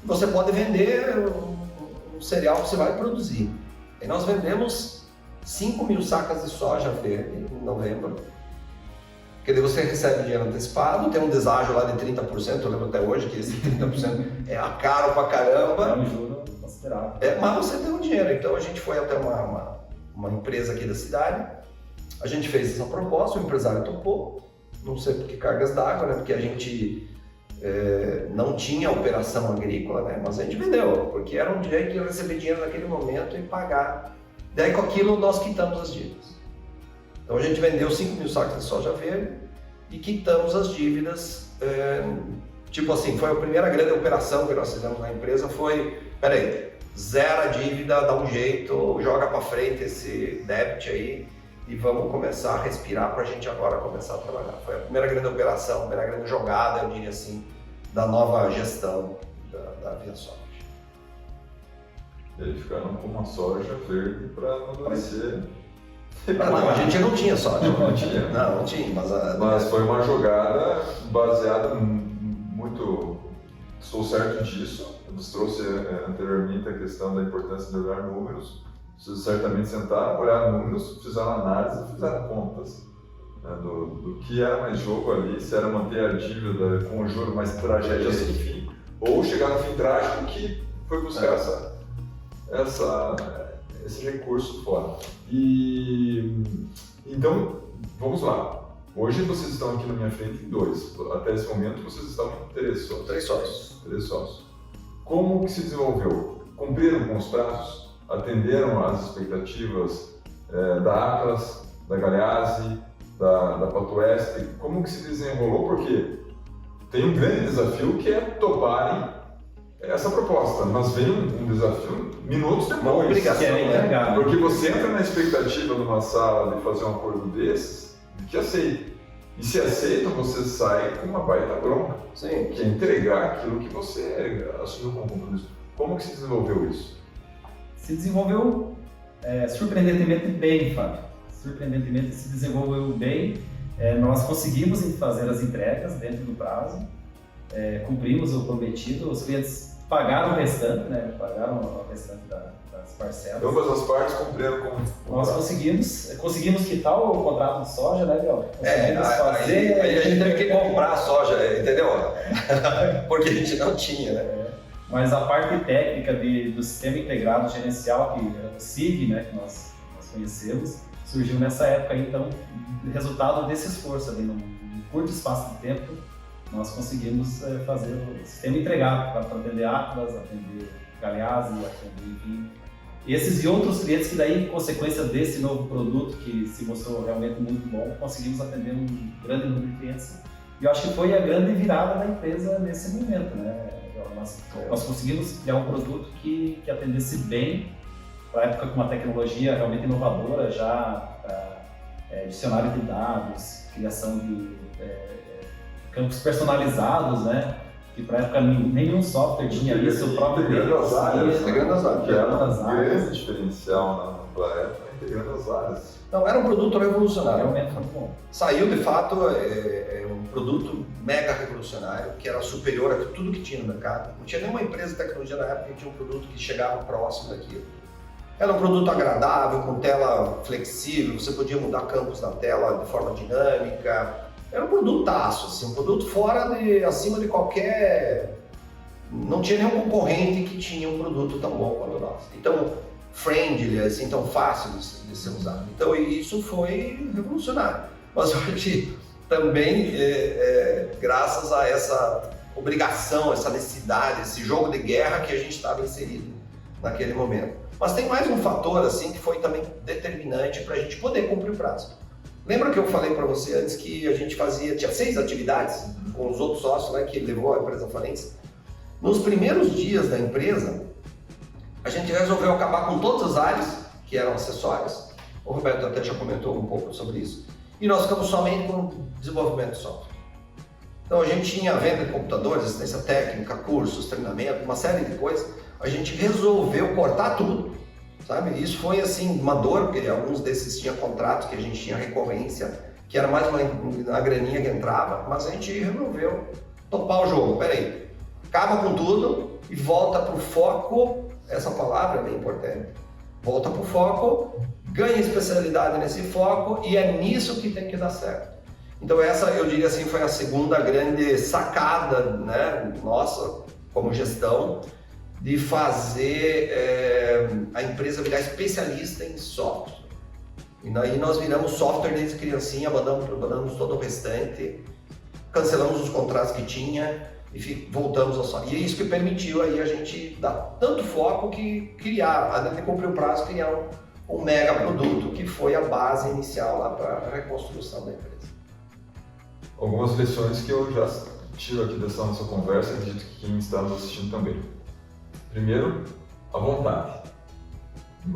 Você pode vender o cereal que você vai produzir. E nós vendemos 5.000 sacas de soja verde em novembro, porque daí você recebe dinheiro antecipado, tem um deságio lá de 30%, eu lembro até hoje que esse 30% é caro pra caramba. É um juro considerável. Mas você tem um dinheiro, então a gente foi até uma empresa aqui da cidade, a gente fez essa proposta, o empresário topou, não sei por que cargas d'água, né? Porque a gente não tinha operação agrícola, né? Mas a gente vendeu, porque era um jeito de receber dinheiro naquele momento e pagar. Daí com aquilo nós quitamos as dívidas. Então a gente vendeu 5.000 sacos de soja verde e quitamos as dívidas. Tipo assim, foi a primeira grande operação que nós fizemos na empresa, zera a dívida, dá um jeito, joga para frente esse débito aí e vamos começar a respirar para a gente agora começar a trabalhar. Foi a primeira grande operação, a primeira grande jogada, eu diria assim, da nova gestão da ViaSoft. E aí ficaram com uma soja verde para amadurecer. Não, a gente não tinha soja. Não tinha. Não tinha, Mas foi uma jogada baseada muito... Estou certo disso. Você trouxe anteriormente a questão da importância de olhar números. Vocês certamente sentaram, olharam números, fizeram análise e fizeram contas, né, do que era mais jogo ali, se era manter a dívida com o juro mais tragédia sem fim, ou chegar no fim trágico que foi buscar esse recurso fora. Então, vamos lá. Hoje vocês estão aqui na minha frente em 2. Até esse momento vocês estavam em 3 sócios. 3 sócios. 3 sócios. Como que se desenvolveu? Cumpriram com os prazos? Atenderam às expectativas da Atlas, da Galeazzi, da Pato Oeste? Como que se desenrolou? Porque tem um grande desafio que é toparem essa proposta, mas vem um desafio minutos depois. Uma obrigação, né? Porque você entra na expectativa de uma sala de fazer um acordo desses, de que aceita. E se aceita, você sai com uma baita bronca, Sim. que é entregar aquilo que você assumiu como compromisso. Como que se desenvolveu isso? Se desenvolveu surpreendentemente bem, Fábio. Surpreendentemente se desenvolveu bem. Nós conseguimos fazer as entregas dentro do prazo, cumprimos o prometido, os clientes pagaram o restante, né? Pagaram o restante das parcelas. Ambas as partes cumpriram com Nós conseguimos quitar o contrato de soja, né, Biel? Aí a gente teve que comprar a soja, entendeu? Porque a gente não tinha, né? Mas a parte técnica do sistema integrado gerencial, que é o SIG, né, que nós conhecemos, surgiu nessa época. Então, resultado desse esforço ali, num curto espaço de tempo, nós conseguimos fazer o sistema integrado para atender Atlas, atender Galeazzi, atender, enfim, esses e outros clientes que daí, em consequência desse novo produto que se mostrou realmente muito bom, conseguimos atender um grande número de clientes. E eu acho que foi a grande virada da empresa nesse momento, né? Nós conseguimos criar um produto que atendesse bem, para a época com uma tecnologia realmente inovadora, já dicionário de dados, criação de campos personalizados, né? Que para a época nenhum software tinha isso, o próprio integrando as áreas, integrando as áreas. Que era um grande diferencial na época, integrando as áreas. Não, era um produto revolucionário. Realmente muito bom. Saiu, de fato, um produto mega revolucionário, que era superior a tudo que tinha no mercado. Não tinha nenhuma empresa de tecnologia na época que tinha um produto que chegava próximo daquilo. Era um produto agradável, com tela flexível, você podia mudar campos na tela de forma dinâmica. Era um produtaço, assim, um produto acima de qualquer... Não tinha nenhum concorrente que tinha um produto tão bom quanto o nosso. Então, friendly, assim, tão fácil de ser usado. Então, isso foi revolucionário. Mas hoje, também, graças a essa obrigação, essa necessidade, esse jogo de guerra que a gente estava inserido naquele momento. Mas tem mais um fator, assim, que foi também determinante para a gente poder cumprir o prazo. Lembra que eu falei para você antes que a gente tinha 6 atividades com os outros sócios, né, que levou a empresa à falência? Nos primeiros dias da empresa, a gente resolveu acabar com todas as áreas que eram acessórias. O Roberto até já comentou um pouco sobre isso. E nós ficamos somente com desenvolvimento de software. Então a gente tinha venda de computadores, assistência técnica, cursos, treinamento, uma série de coisas. A gente resolveu cortar tudo. Sabe? Isso foi assim, uma dor, porque alguns desses tinham contratos que a gente tinha recorrência, que era mais uma graninha que entrava, mas a gente resolveu topar o jogo. Peraí, acaba com tudo e volta para o foco, essa palavra é bem importante, volta para o foco, ganha especialidade nesse foco e é nisso que tem que dar certo. Então essa, eu diria assim, foi a segunda grande sacada, né, nossa, como gestão, de fazer a empresa virar especialista em software. E daí nós viramos software desde criancinha, abandonamos todo o restante, cancelamos os contratos que tinha e voltamos ao software. E é isso que permitiu aí a gente dar tanto foco que criar, além de cumprir o prazo, criar um mega produto, que foi a base inicial lá para a reconstrução da empresa. Algumas lições que eu já tiro aqui dessa nossa conversa, acredito que quem está nos assistindo também. Primeiro, a vontade.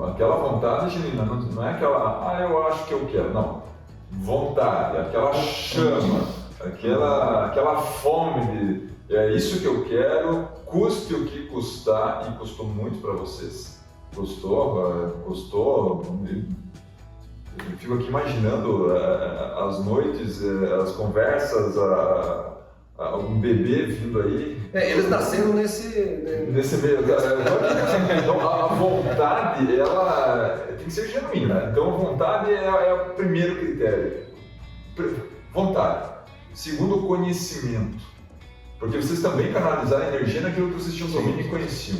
aquela vontade genuína, não é aquela, eu acho que eu quero, não. Vontade, aquela chama, aquela fome de, é isso que eu quero, custe o que custar, e custou muito para vocês. Custou. Eu fico aqui imaginando as noites, as conversas, um bebê vindo aí. Eles nasceram nesse meio. Então a vontade, ela tem que ser genuína. Então a vontade é o primeiro critério. Vontade. Segundo, o conhecimento. Porque vocês também canalizaram energia naquilo que vocês tinham domínio e conheciam.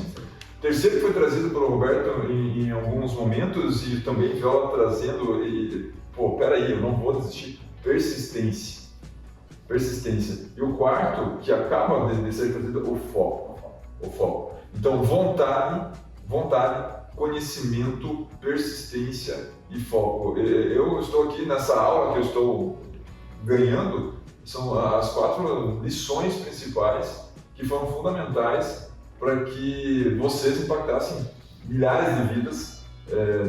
Terceiro, que foi trazido pelo Roberto em alguns momentos, e também Viola trazendo, peraí, eu não vou desistir, persistência. E o quarto, que acaba de ser trazido, o foco. Então, vontade, conhecimento, persistência e foco. Eu estou aqui nessa aula que eu estou ganhando, são as 4 lições principais que foram fundamentais para que vocês impactassem milhares de vidas,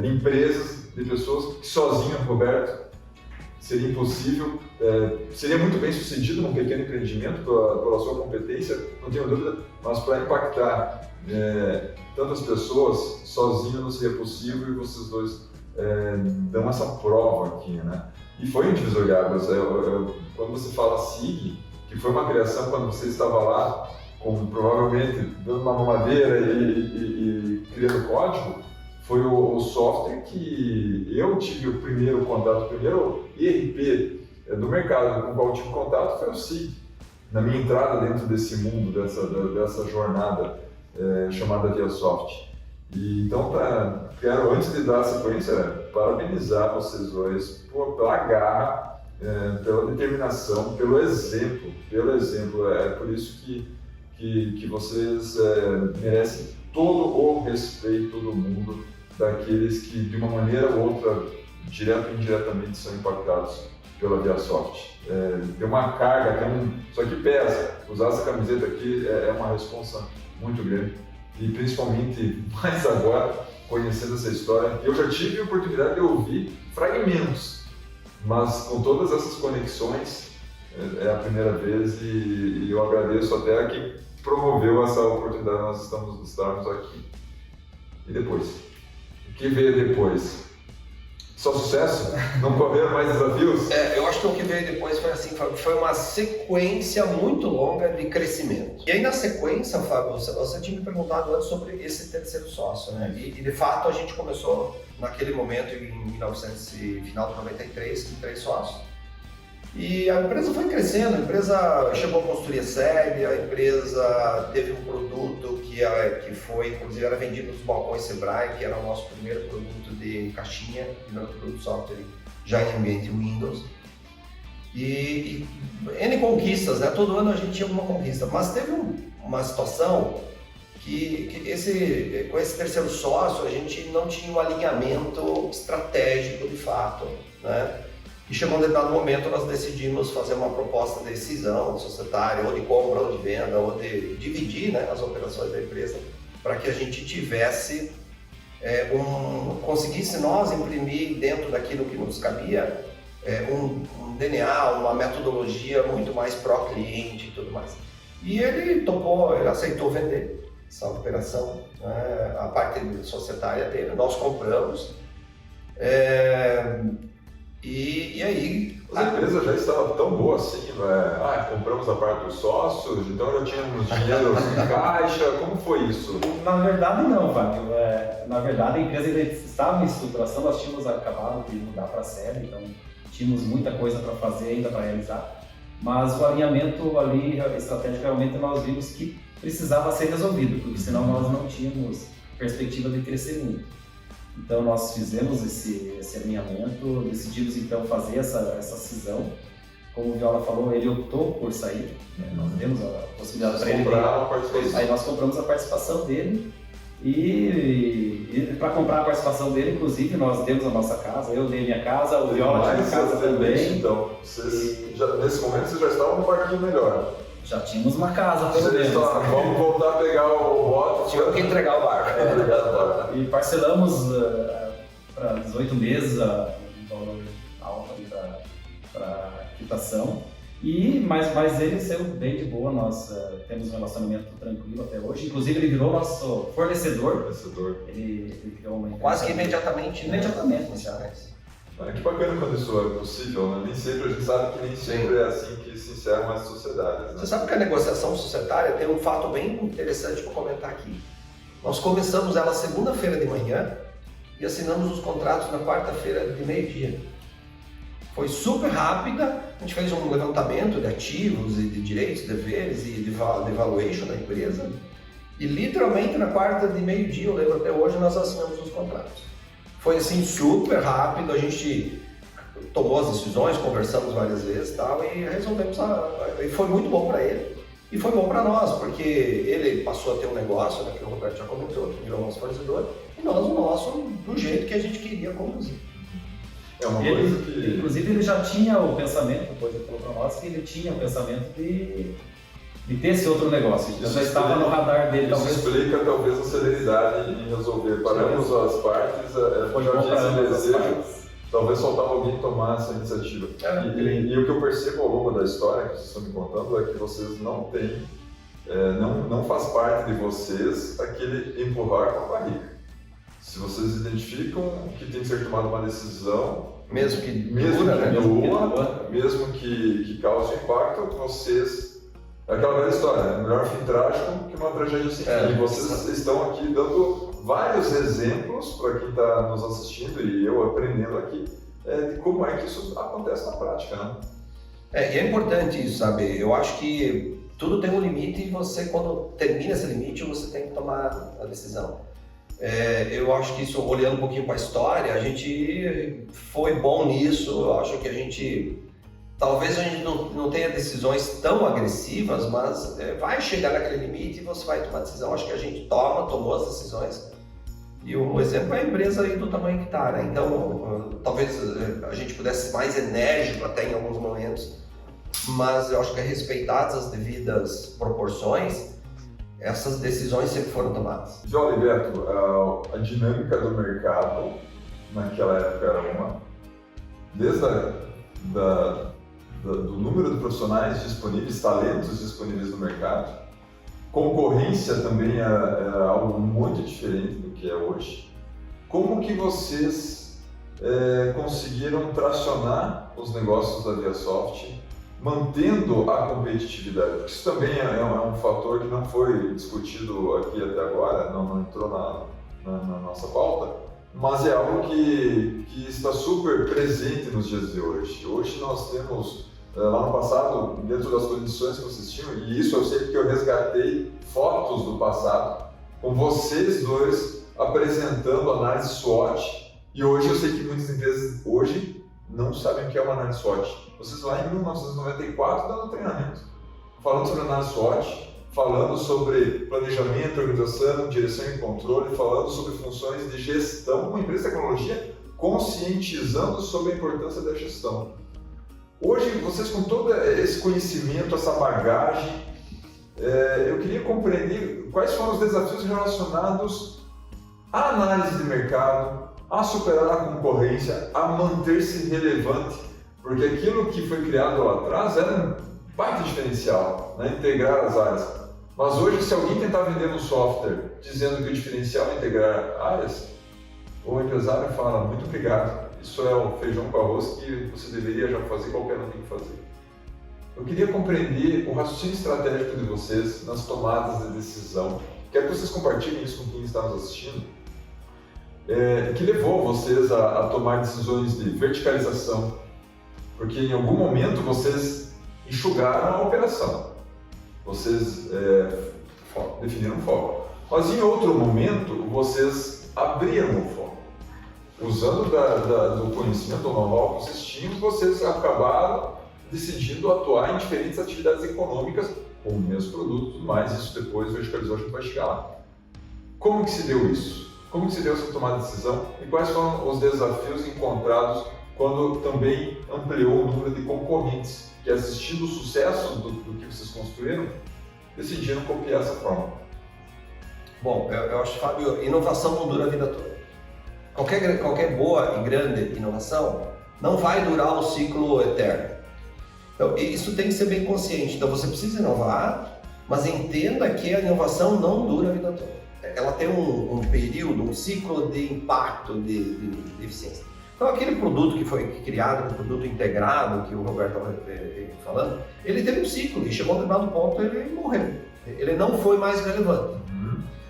de empresas, de pessoas que sozinho, Roberto, seria impossível. Seria muito bem sucedido num pequeno empreendimento pela sua competência, não tenho dúvida, mas para impactar tantas pessoas, sozinho não seria possível, e vocês dois dão essa prova aqui, né? E foi um divisor de águas. Quando você fala SIG, que foi uma criação quando você estava lá, provavelmente dando uma mamadeira e criando código, foi o software que eu tive o primeiro contato, o primeiro ERP do mercado com o qual eu tive contato foi o SIG, na minha entrada dentro desse mundo, dessa jornada chamada ViaSoft. E então, quero, antes de dar a sequência, parabenizar vocês dois pela garra, pela determinação, pelo exemplo. É por isso que vocês merecem todo o respeito do mundo, daqueles que de uma maneira ou outra, direto ou indiretamente, são impactados pela ViaSoft. Tem uma carga, só que pesa. Usar essa camiseta aqui é uma responsa muito grande, e principalmente mais agora, conhecendo essa história. Eu já tive a oportunidade de ouvir fragmentos, mas com todas essas conexões, é a primeira vez, e eu agradeço até a quem promoveu essa oportunidade, nós estarmos aqui. E depois? O que veio depois? Só sucesso? Não correram mais desafios? Eu acho que o que veio depois foi assim, Fábio, foi uma sequência muito longa de crescimento. E aí na sequência, Fábio, você tinha me perguntado antes sobre esse terceiro sócio, né? E de fato a gente começou naquele momento, em 1900, final de 93, com 3 sócios. E a empresa foi crescendo, a empresa chegou a construir a sede, a empresa teve um produto que foi, inclusive, era vendido nos balcões Sebrae, que era o nosso primeiro produto de caixinha, primeiro produto de software já em ambiente Windows. E N conquistas, né? Todo ano a gente tinha uma conquista, mas teve uma situação que com esse terceiro sócio a gente não tinha um alinhamento estratégico de fato, né? E chegou um determinado momento, nós decidimos fazer uma proposta de cisão societária, ou de compra, ou de venda, ou de dividir, né, as operações da empresa, para que a gente tivesse, conseguisse nós imprimir dentro daquilo que nos cabia, um DNA, uma metodologia muito mais pró-cliente e tudo mais. E ele topou, ele aceitou vender essa operação, né, a parte societária dele, nós compramos. E aí... A empresa já estava tão boa assim, compramos a parte dos sócios, então já tínhamos dinheiro em caixa, como foi isso? Na verdade não, Fábio. Na verdade a empresa ainda estava em estruturação, nós tínhamos acabado de mudar para a sede, então tínhamos muita coisa para fazer ainda, para realizar, mas o alinhamento ali, estratégico, realmente nós vimos que precisava ser resolvido, porque senão nós não tínhamos perspectiva de crescer muito. Então nós fizemos esse alinhamento, decidimos então fazer essa cisão. Como o Viola falou, ele optou por sair, né? Nós demos a possibilidade para ele. Aí nós compramos a participação dele e para comprar a participação dele, inclusive, nós demos a nossa casa, eu dei minha casa, o Viola tinha casa também. Então, nesse momento vocês já estavam no barquinho melhor. Já tínhamos uma casa, pelo Vocês menos. só, vamos voltar a pegar o bote. Tivemos que entregar o barco. Obrigado, E parcelamos para 18 meses um valor alto para quitação. Mas ele saiu bem de boa, nós temos um relacionamento tranquilo até hoje. Inclusive ele virou nosso fornecedor. Ele criou uma empresa. Quase que imediatamente, né? Imediatamente, já. Que bacana quando isso é possível, né? Nem sempre, a gente sabe que nem sempre é assim que se encerram as sociedades. Né? Você sabe que a negociação societária tem um fato bem interessante para comentar aqui. Nós começamos ela segunda-feira de manhã e assinamos os contratos na quarta-feira de meio-dia. Foi super rápida, a gente fez um levantamento de ativos e de direitos, deveres e de valuation da empresa e literalmente na quarta de meio-dia, eu lembro até hoje, nós assinamos os contratos. Foi assim super rápido, a gente tomou as decisões, conversamos várias vezes e tal e resolvemos, e foi muito bom para ele e foi bom para nós, porque ele passou a ter um negócio, né, que o Roberto já comentou, que virou nosso fornecedor, e nós o nosso do jeito que a gente queria conduzir. É uma coisa que... Inclusive ele já tinha o pensamento, depois ele falou para nós, que ele tinha o pensamento de ter esse outro negócio. Então já estava no radar dele. Isso explica talvez a celeridade em resolver. Paramos as partes, foi já bom tinha para esse desejo, talvez faltava alguém tomar essa iniciativa. E o que eu percebo ao longo da história que vocês estão me contando é que vocês não têm, não faz parte de vocês aquele empurrar com a barriga. Se vocês identificam que tem que ser tomada uma decisão, mesmo que cause impacto, vocês... É aquela velha história, é melhor fim trágico que uma tragédia sem fim. E vocês estão aqui dando vários exemplos para quem está nos assistindo e eu aprendendo aqui de como é que isso acontece na prática, né? E é importante isso, sabe? Eu acho que tudo tem um limite e você, quando termina esse limite, você tem que tomar a decisão. Eu acho que isso, olhando um pouquinho para a história, a gente foi bom nisso. Eu acho que talvez a gente não tenha decisões tão agressivas, mas vai chegar naquele limite e você vai tomar decisão. Acho que a gente tomou as decisões. E o exemplo é a empresa aí do tamanho que está, né? Então, talvez a gente pudesse ser mais enérgico até em alguns momentos, mas eu acho que respeitadas as devidas proporções, essas decisões sempre foram tomadas. João Liberto, a dinâmica do mercado naquela época era uma, desde do número de profissionais disponíveis, talentos disponíveis no mercado, concorrência também era algo muito diferente do que é hoje. Como que vocês conseguiram tracionar os negócios da ViaSoft mantendo a competitividade? Porque isso também é um fator que não foi discutido aqui até agora, não entrou na nossa pauta, mas é algo que está super presente nos dias de hoje. Hoje nós temos, lá no passado, dentro das condições que vocês tinham, e isso eu sei porque eu resgatei fotos do passado, com vocês dois apresentando análise SWOT, e hoje eu sei que muitas empresas hoje não sabem o que é uma análise SWOT. Vocês lá em 1994 dando treinamento, falando sobre análise SWOT, falando sobre planejamento, organização, direção e controle, falando sobre funções de gestão, uma empresa de tecnologia conscientizando sobre a importância da gestão. Hoje, vocês com todo esse conhecimento, essa bagagem, eu queria compreender quais foram os desafios relacionados à análise de mercado, a superar a concorrência, a manter-se relevante, porque aquilo que foi criado lá atrás era um baita diferencial, né? Integrar as áreas. Mas hoje, se alguém tentar vender um software dizendo que o diferencial é integrar áreas, o empresário fala, muito obrigado, isso é o feijão com arroz que você deveria já fazer, qualquer um tem que fazer. Eu queria compreender o raciocínio estratégico de vocês nas tomadas de decisão. Quero que vocês compartilhem isso com quem está nos assistindo, que levou vocês a tomar decisões de verticalização, porque em algum momento vocês enxugaram a operação, vocês definiram foco, mas em outro momento vocês abriram o foco. Usando do conhecimento, do know-how que vocês tinham, vocês acabaram decidindo atuar em diferentes atividades econômicas com o mesmo produto, mas isso depois verticalizou, a gente vai chegar lá. Como que se deu isso? Como que se deu essa tomada de decisão e quais foram os desafios encontrados quando também ampliou o número de concorrentes que assistindo o sucesso do que vocês construíram, decidiram copiar essa forma? Bom, eu acho, Fábio, inovação não dura a vida toda. Qualquer boa e grande inovação não vai durar o ciclo eterno. Então, isso tem que ser bem consciente. Então, você precisa inovar, mas entenda que a inovação não dura a vida toda. Ela tem um período, um ciclo de impacto, de eficiência. Então, aquele produto que foi criado, um produto integrado, que o Roberto estava falando, ele teve um ciclo e chegou a um determinado ponto ele morreu. Ele não foi mais relevante.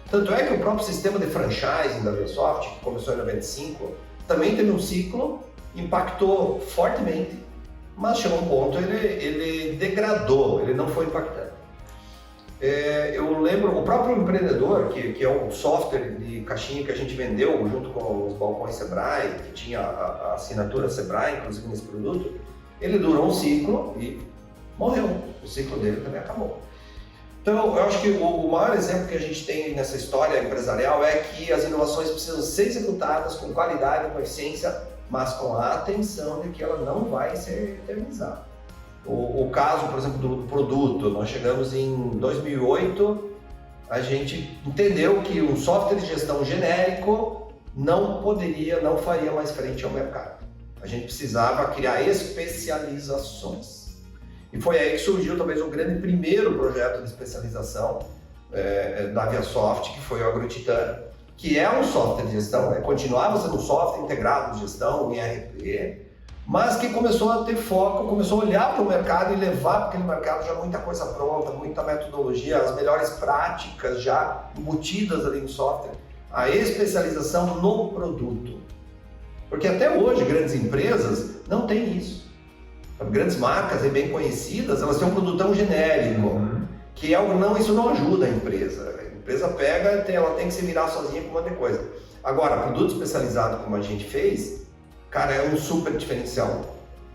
Tanto é que o próprio sistema de franchising da ViaSoft, que começou em 95, também teve um ciclo, impactou fortemente, mas chegou a um ponto ele degradou, ele não foi impactante. Eu lembro, o próprio empreendedor, que é um software de caixinha que a gente vendeu junto com os balcões Sebrae, que tinha a assinatura Sebrae, inclusive nesse produto, ele durou um ciclo e morreu. O ciclo dele também acabou. Então, eu acho que o maior exemplo que a gente tem nessa história empresarial é que as inovações precisam ser executadas com qualidade, com eficiência, mas com a atenção de que ela não vai ser eternizada. O caso, por exemplo, do produto, nós chegamos em 2008, a gente entendeu que um software de gestão genérico não faria mais frente ao mercado. A gente precisava criar especializações. E foi aí que surgiu talvez o grande primeiro projeto de especialização da ViaSoft, que foi o AgroTitan, que é um software de gestão, continuava sendo um software integrado de gestão, em ERP, mas que começou a ter foco, começou a olhar para o mercado e levar para aquele mercado já muita coisa pronta, muita metodologia, as melhores práticas já embutidas ali no software, a especialização no produto. Porque até hoje grandes empresas não têm isso. Grandes marcas bem conhecidas, elas têm um produtão genérico, que isso não ajuda a empresa. A empresa ela tem que se virar sozinha com um monte de coisa. Agora, produto especializado como a gente fez, cara, é um super diferencial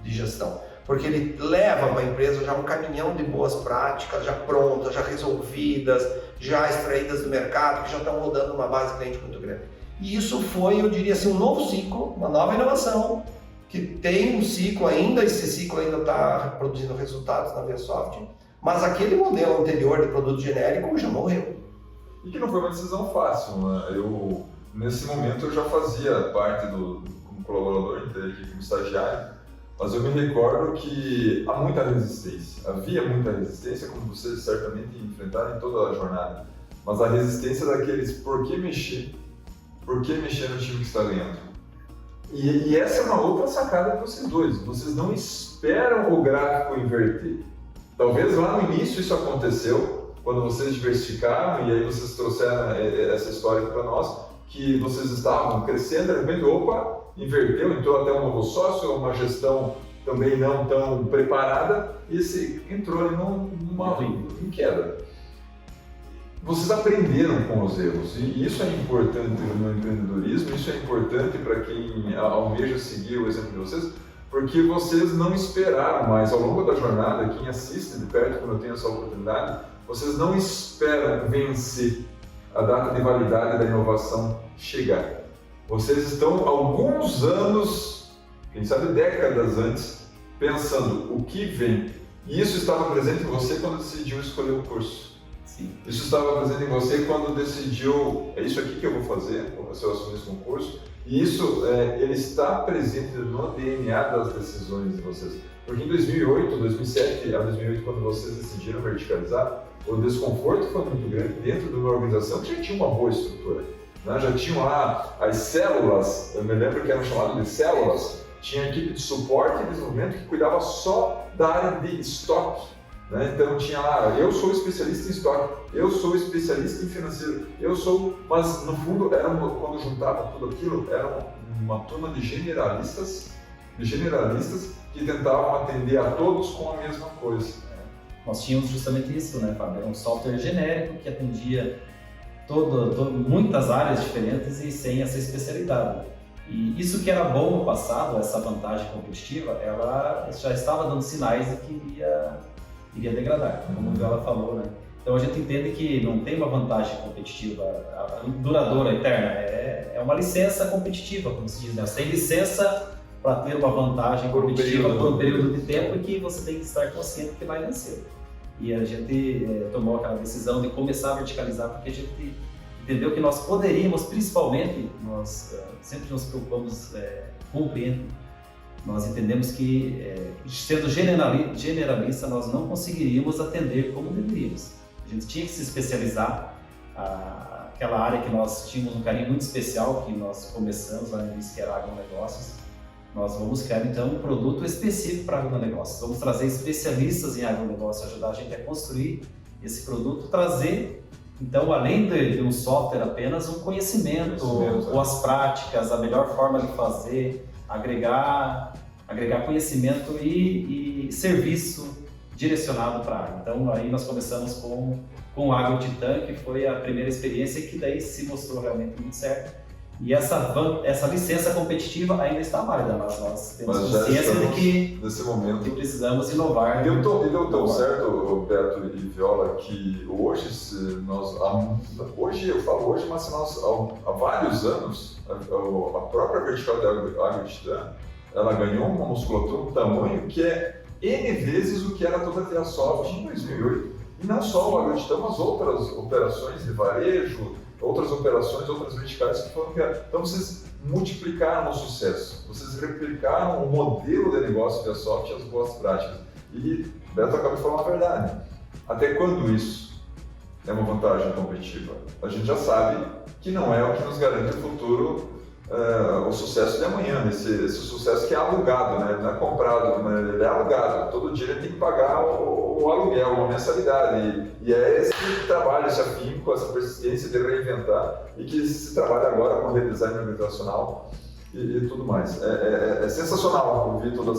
de gestão, porque ele leva para a empresa já um caminhão de boas práticas, já prontas, já resolvidas, já extraídas do mercado, que já estão rodando uma base cliente muito grande. E isso foi, eu diria assim, um novo ciclo, uma nova inovação, que tem um ciclo ainda, esse ciclo ainda está produzindo resultados na ViaSoft, mas aquele modelo anterior de produto genérico já morreu. E que não foi uma decisão fácil, né? Nesse momento eu já fazia parte como colaborador, entrei aqui como estagiário, mas eu me recordo que havia muita resistência, como vocês certamente enfrentaram em toda a jornada, mas a resistência daqueles por que mexer no time que está ganhando. E essa é uma outra sacada de vocês dois. Vocês não esperam o gráfico inverter. Talvez lá no início isso aconteceu, quando vocês diversificaram e aí vocês trouxeram essa história para nós, que vocês estavam crescendo, de repente, inverteu, entrou até um novo sócio, uma gestão também não tão preparada e entrou em queda. Vocês aprenderam com os erros e isso é importante no empreendedorismo, isso é importante para quem almeja seguir o exemplo de vocês, porque vocês não esperaram mais, ao longo da jornada, quem assiste de perto quando eu tenho essa oportunidade, vocês não esperam vencer a data de validade da inovação chegar. Vocês estão alguns anos, quem sabe décadas antes, pensando o que vem. E isso estava presente em você quando decidiu escolher o curso. Sim. Isso estava presente em você quando decidiu, é isso aqui que eu vou fazer, se eu assumir esse concurso. E isso, ele está presente no DNA das decisões de vocês. Porque em 2008, 2007 a 2008, quando vocês decidiram verticalizar, o desconforto foi muito grande dentro de uma organização que já tinha uma boa estrutura. Né? Já tinham lá as células, eu me lembro que eram chamadas de células, tinha equipe de suporte e desenvolvimento que cuidava só da área de estoque. Né? Então tinha lá, eu sou especialista em estoque, eu sou especialista em financeiro, mas no fundo, quando juntava tudo aquilo, era uma turma de generalistas que tentavam atender a todos com a mesma coisa. Nós tínhamos justamente isso, né, Fábio? Era um software genérico que atendia muitas áreas diferentes e sem essa especialidade. E isso que era bom no passado, essa vantagem competitiva, ela já estava dando sinais de que iria degradar, como ela falou, né? Então a gente entende que não tem uma vantagem competitiva duradoura, eterna, é uma licença competitiva, como se diz, né? Sem licença para ter uma vantagem Por um competitiva período. por um período de tempo e que você tem que estar consciente que vai vencer. E a gente tomou aquela decisão de começar a verticalizar porque a gente entendeu que nós poderíamos, principalmente, nós sempre nos preocupamos com o cliente. Nós entendemos que, sendo generalista, nós não conseguiríamos atender como deveríamos. A gente tinha que se especializar. Aquela área que nós tínhamos um carinho muito especial, que nós começamos lá no início, que era agronegócios, nós vamos criar então um produto específico para agronegócios. Vamos trazer especialistas em agronegócio, ajudar a gente a construir esse produto, trazer, então, além de um software apenas, um conhecimento, boas práticas, a melhor forma de fazer, agregar conhecimento e serviço direcionado para a área. Então, aí nós começamos com o AgroTitã, que foi a primeira experiência que daí se mostrou realmente muito certo. E essa licença competitiva ainda está válida, mas nós temos consciência de que nesse momento precisamos inovar. E deu tão certo, Roberto e Viola, que hoje eu falo hoje, mas nós há vários anos, a própria vertical da AgroTitã, ela ganhou uma musculatura, um tamanho que é N vezes o que era toda a ViaSoft em 2008. E não só o AgroTitã, mas outras operações de varejo, outras operações, outras verticais que foram criadas. Então vocês multiplicaram o sucesso, vocês replicaram o modelo de negócio ViaSoft e as boas práticas. E Beto acabou de falar a verdade. Até quando isso é uma vantagem competitiva? A gente já sabe que não é o que nos garante o futuro, o sucesso de amanhã, esse sucesso que é alugado, né? Não é comprado, ele é alugado. Todo dia ele tem que pagar o aluguel, uma mensalidade. E é esse trabalho, esse afinco, essa persistência de reinventar e que se trabalha agora com redesign organizacional e tudo mais. É sensacional ouvir toda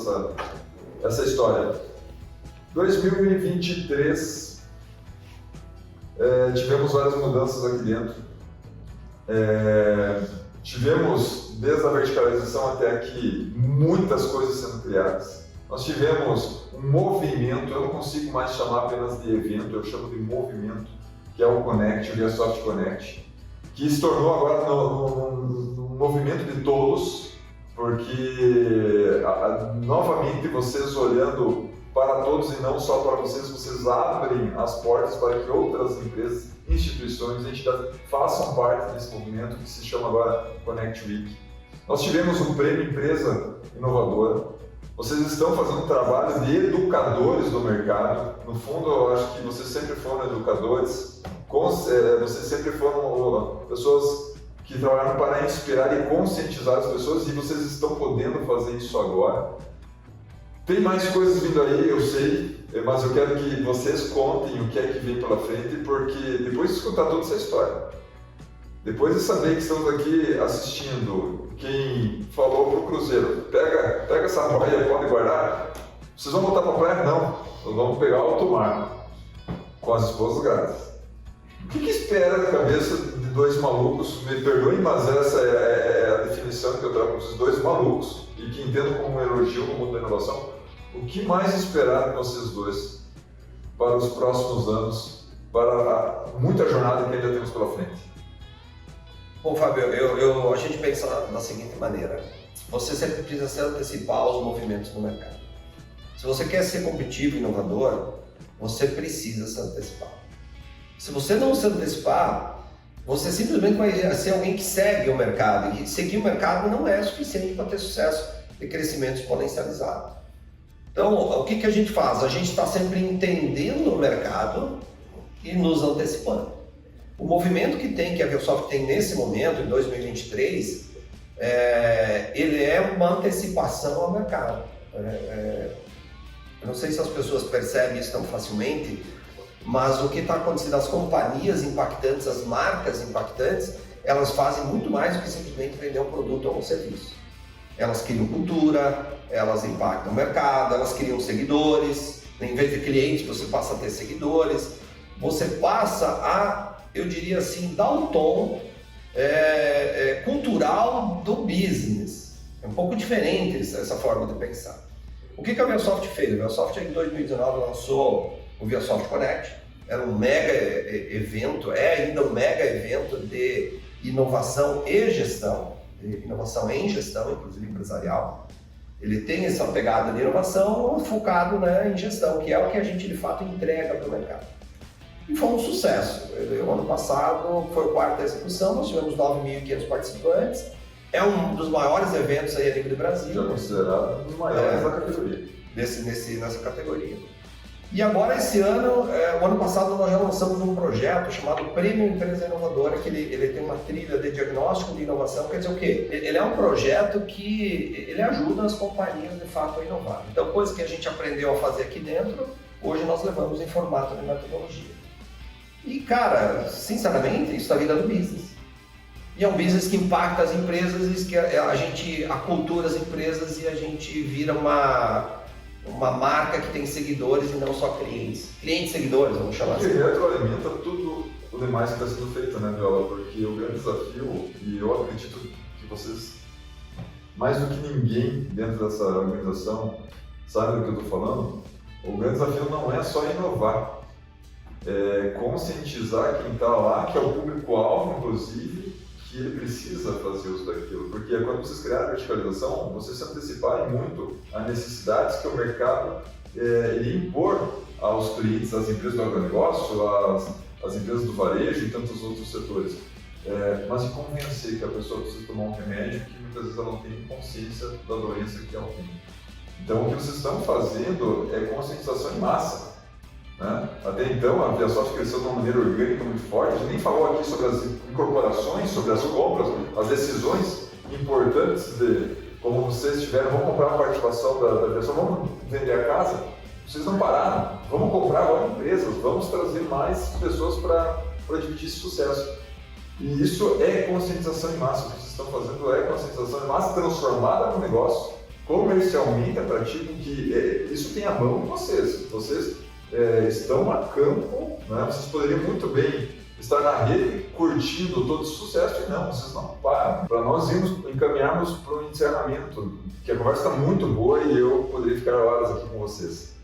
essa história. 2023, tivemos várias mudanças aqui dentro. Tivemos, desde a verticalização até aqui, muitas coisas sendo criadas. Nós tivemos um movimento, eu não consigo mais chamar apenas de evento, eu chamo de movimento, que é o Connect, o ViaSoft Connect, que se tornou agora no movimento de todos, porque novamente vocês olhando para todos e não só para vocês abrem as portas para que outras empresas, instituições, entidades façam parte desse movimento que se chama agora Connect Week. Nós tivemos um prêmio Empresa Inovadora. Vocês estão fazendo um trabalho de educadores do mercado. No fundo, eu acho que vocês sempre foram educadores, vocês sempre foram pessoas que trabalharam para inspirar e conscientizar as pessoas e vocês estão podendo fazer isso agora. Tem mais coisas vindo aí, eu sei, mas eu quero que vocês contem o que é que vem pela frente, porque depois de escutar toda essa história, depois de saber que estamos aqui assistindo, quem falou pro Cruzeiro, pega essa praia, pode guardar, vocês vão voltar para a praia? Não, nós vamos pegar alto mar, com as esposas grátis. O que espera da cabeça de dois malucos, me perdoem, mas essa é a definição que eu trago para vocês, dois malucos, e que entendo como um elogio no mundo da inovação. O que mais esperar de vocês dois para os próximos anos, para muita jornada que ainda temos pela frente? Bom, Fábio, a gente pensa da seguinte maneira: você sempre precisa se antecipar aos movimentos do mercado. Se você quer ser competitivo e inovador, você precisa se antecipar. Se você não se antecipar, você simplesmente vai ser alguém que segue o mercado, e seguir o mercado não é suficiente para ter sucesso e crescimento exponencializado. Então, o que a gente faz? A gente está sempre entendendo o mercado e nos antecipando. O movimento que a ViaSoft tem nesse momento, em 2023, ele é uma antecipação ao mercado. Eu não sei se as pessoas percebem isso tão facilmente, mas o que está acontecendo, as companhias impactantes, as marcas impactantes, elas fazem muito mais do que simplesmente vender um produto ou um serviço. Elas criam cultura, elas impactam o mercado, elas criam seguidores. Em vez de clientes, você passa a ter seguidores. Você passa a, eu diria assim, dar um tom cultural do business. É um pouco diferente essa forma de pensar. O que a ViaSoft fez? A ViaSoft em 2019 lançou o ViaSoft Connect. Era um mega evento, é ainda um mega evento de inovação e gestão. Inovação em gestão, inclusive empresarial. Ele tem essa pegada de inovação focado, né, em gestão, que é o que a gente de fato entrega para o mercado. E foi um sucesso. O ano passado foi o quarto da execução, nós tivemos 9.500 participantes. É um dos maiores eventos aí a nível do Brasil. Já considerado um dos maiores da categoria. Nessa categoria. E agora esse ano, o ano passado nós já lançamos um projeto chamado Prêmio Empresa Inovadora, que ele tem uma trilha de diagnóstico de inovação. Quer dizer o quê? Ele é um projeto que ele ajuda as companhias de fato a inovar. Então, coisa que a gente aprendeu a fazer aqui dentro, hoje nós levamos em formato de metodologia. E cara, sinceramente, isso está vida do business. E é um business que impacta as empresas, que a gente acultura as empresas e a gente vira uma marca que tem seguidores e não só clientes. Clientes e seguidores, vamos chamar assim. Que retroalimenta tudo o demais que está sendo feito, né, Viola? Porque o grande desafio, e eu acredito que vocês, mais do que ninguém dentro dessa organização, sabem do que eu estou falando, o grande desafio não é só inovar, é conscientizar quem está lá, que é o público-alvo, inclusive, que ele precisa fazer uso daquilo, porque quando vocês criaram a verticalização, vocês se anteciparem muito a necessidades que o mercado iria impor aos clientes, às empresas do agronegócio, às empresas do varejo e tantos outros setores. Mas de convencer que a pessoa precisa tomar um remédio que muitas vezes ela não tem consciência da doença que ela tem. Então o que vocês estão fazendo é conscientização em massa. Né? Até então, a ViaSoft cresceu de uma maneira orgânica muito forte. A gente nem falou aqui sobre as incorporações, sobre as compras, as decisões importantes de como vocês tiveram, vamos comprar uma participação da ViaSoft, vamos vender a casa. Vocês não pararam, vamos comprar agora empresas, vamos trazer mais pessoas para dividir esse sucesso. E isso é conscientização em massa. O que vocês estão fazendo é conscientização em massa transformada no negócio, comercialmente atrativo, que isso tem a mão de vocês. Vocês estão a campo, né? Vocês poderiam muito bem estar na rede curtindo todo esse sucesso e não, vocês não param. Para nós encaminharmos para o encerramento, que a conversa está muito boa e eu poderia ficar horas aqui com vocês.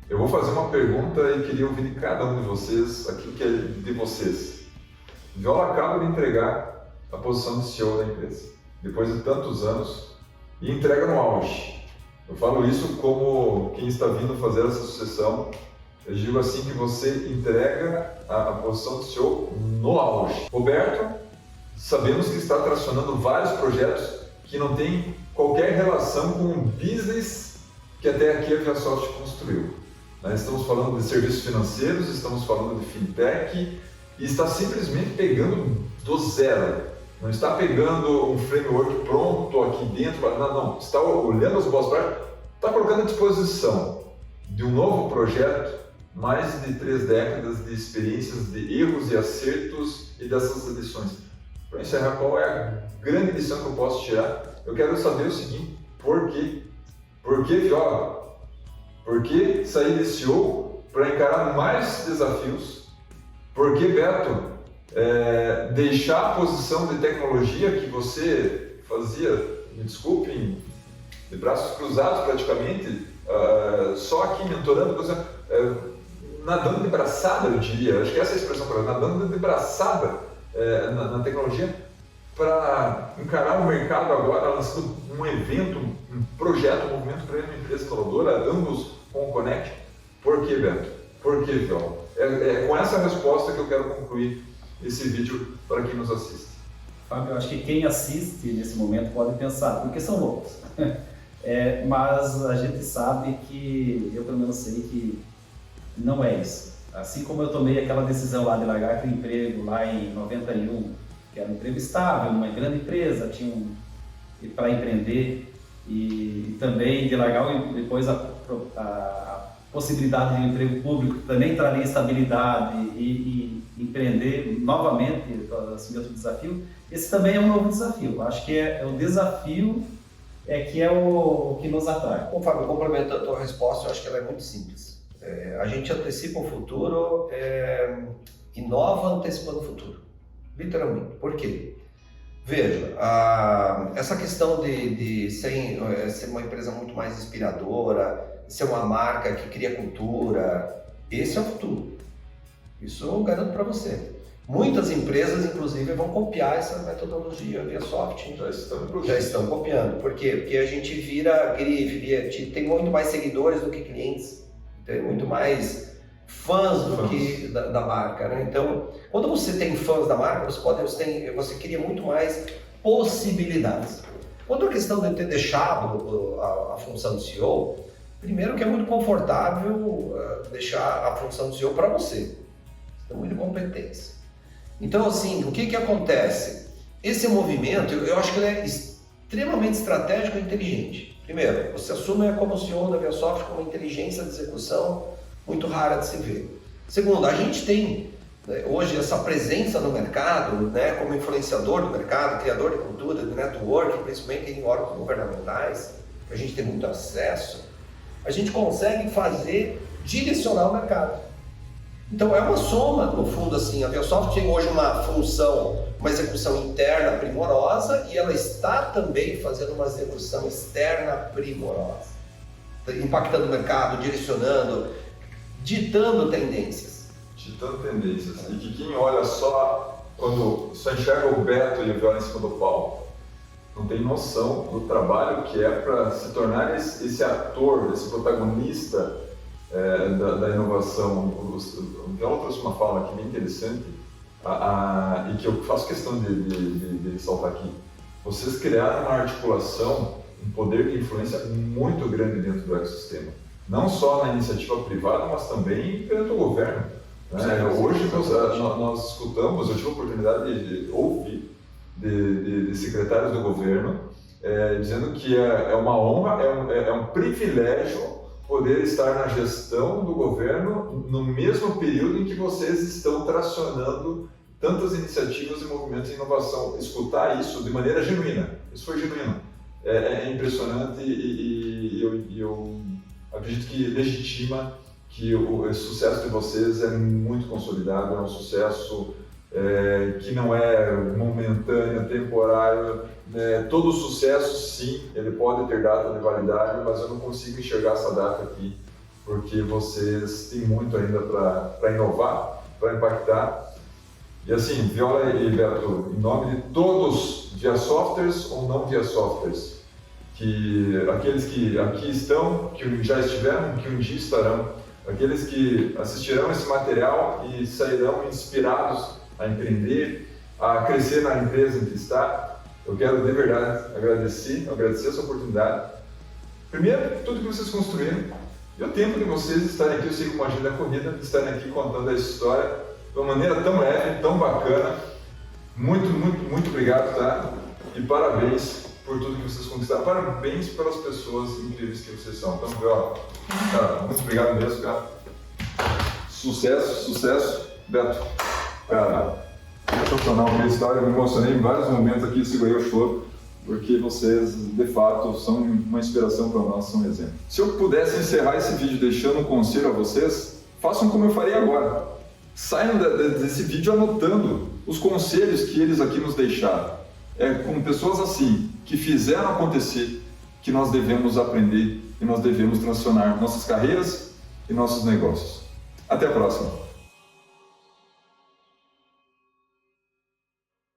Eu vou fazer uma pergunta e queria ouvir de cada um de vocês aquilo que é de vocês. Viola acaba de entregar a posição de CEO da empresa, depois de tantos anos, e entrega no auge. Eu falo isso como quem está vindo fazer essa sucessão. Eu digo assim que você entrega a posição de CEO no auge. Roberto, sabemos que está tracionando vários projetos que não têm qualquer relação com o business que até aqui a ViaSoft construiu. Nós estamos falando de serviços financeiros, estamos falando de fintech e está simplesmente pegando do zero. Não está pegando um framework pronto aqui dentro, não. Está olhando as boas práticas, está colocando à disposição de um novo projeto mais de 3 décadas de experiências, de erros e acertos e dessas lições. Para encerrar, qual é a grande lição que eu posso tirar? Eu quero saber o seguinte: por quê? Por que Viola? Por que sair de CEO para encarar mais desafios? Por que Beto? Deixar a posição de tecnologia que você fazia, me desculpem, de braços cruzados praticamente, só aqui mentorando, nadando de braçada, eu diria, acho que essa é a expressão para nadando de braçada na tecnologia, para encarar o mercado agora, lançando um evento, um projeto, um movimento para uma empresa inovadora, ambos com o Connect. Por que, Beto? Por que, Viola? É com essa resposta que eu quero concluir esse vídeo para quem nos assiste. Fábio, eu acho que quem assiste nesse momento pode pensar, porque são loucos. Mas a gente sabe que, eu pelo menos sei que não é isso. Assim como eu tomei aquela decisão lá de largar aquele emprego lá em 91, que era um emprego estável, numa grande empresa, tinha para empreender, e também de largar depois a possibilidade de um emprego público, que também traria estabilidade e empreender novamente, assumir outro desafio. Esse também é um novo desafio. Eu acho que o desafio que é o que nos atrai. Bom, Fábio, complementando a tua resposta, eu acho que ela é muito simples. A gente antecipa o futuro, inova antecipando o futuro. Literalmente. Por quê? Veja, essa questão de ser uma empresa muito mais inspiradora, ser uma marca que cria cultura, esse é o futuro. Isso eu garanto para você. Muitas empresas, inclusive, vão copiar essa metodologia ViaSoft. Já estão copiando. Por quê? Porque a gente vira grife, tem muito mais seguidores do que clientes, tem muito mais fãs do que da marca, né? Então, quando você tem fãs da marca, você cria muito mais possibilidades. Quanto à questão de ter deixado a função de CEO, primeiro que é muito confortável deixar a função de CEO para você. Tem muita competência. Então, assim, o que acontece? Esse movimento, eu acho que ele é extremamente estratégico e inteligente. Primeiro, você assume como CEO da ViaSoft com uma inteligência de execução muito rara de se ver. Segundo, a gente tem hoje essa presença no mercado, né, como influenciador do mercado, criador de cultura, de network, principalmente em órgãos governamentais, que a gente tem muito acesso, a gente consegue direcionar o mercado. Então é uma soma, no fundo, assim, a ViaSoft tem hoje uma função, uma execução interna primorosa e ela está também fazendo uma execução externa primorosa, impactando o mercado, direcionando, ditando tendências. E que quem olha quando só enxerga o Beto e o Viola em cima do palco, não tem noção do trabalho que é para se tornar esse ator, esse protagonista da inovação. O Viola trouxe uma fala aqui bem interessante e que eu faço questão de ressaltar aqui. Vocês criaram uma articulação, um poder de influência muito grande dentro do ecossistema. Não só na iniciativa privada, mas também dentro do governo. Hoje nós escutamos, eu tive a oportunidade de ouvir de secretários do governo dizendo que é uma honra, é um privilégio poder estar na gestão do governo no mesmo período em que vocês estão tracionando tantas iniciativas e movimentos de inovação. Escutar isso de maneira genuína, isso foi genuíno. É impressionante e eu acredito que legitima que o sucesso de vocês é muito consolidado, é um sucesso que não é momentâneo, temporário. Todo sucesso, sim, ele pode ter data de validade, mas eu não consigo enxergar essa data aqui, porque vocês têm muito ainda para inovar, para impactar. E assim, Viola e Beto, em nome de todos, ViaSofters ou não ViaSofters, aqueles que aqui estão, que já estiveram, que um dia estarão, aqueles que assistirão esse material e sairão inspirados a empreender, a crescer na empresa em que está, eu quero de verdade agradecer essa oportunidade. Primeiro, tudo que vocês construíram e o tempo de vocês estarem aqui, eu sei que uma agenda corrida, estarem aqui contando a história de uma maneira tão leve, tão bacana. Muito, muito, muito obrigado, tá? E parabéns por tudo que vocês conquistaram. Parabéns pelas pessoas incríveis que vocês são. Então, cara, muito obrigado mesmo, cara. Sucesso. Beto, cara, sensacional a história. Eu me emocionei em vários momentos aqui, segurei o choro, porque vocês, de fato, são uma inspiração para nós, são um exemplo. Se eu pudesse encerrar esse vídeo deixando um conselho a vocês, façam como eu farei agora. Saiam desse vídeo anotando os conselhos que eles aqui nos deixaram. Com pessoas assim, que fizeram acontecer, que nós devemos aprender e nós devemos transformar nossas carreiras e nossos negócios. Até a próxima!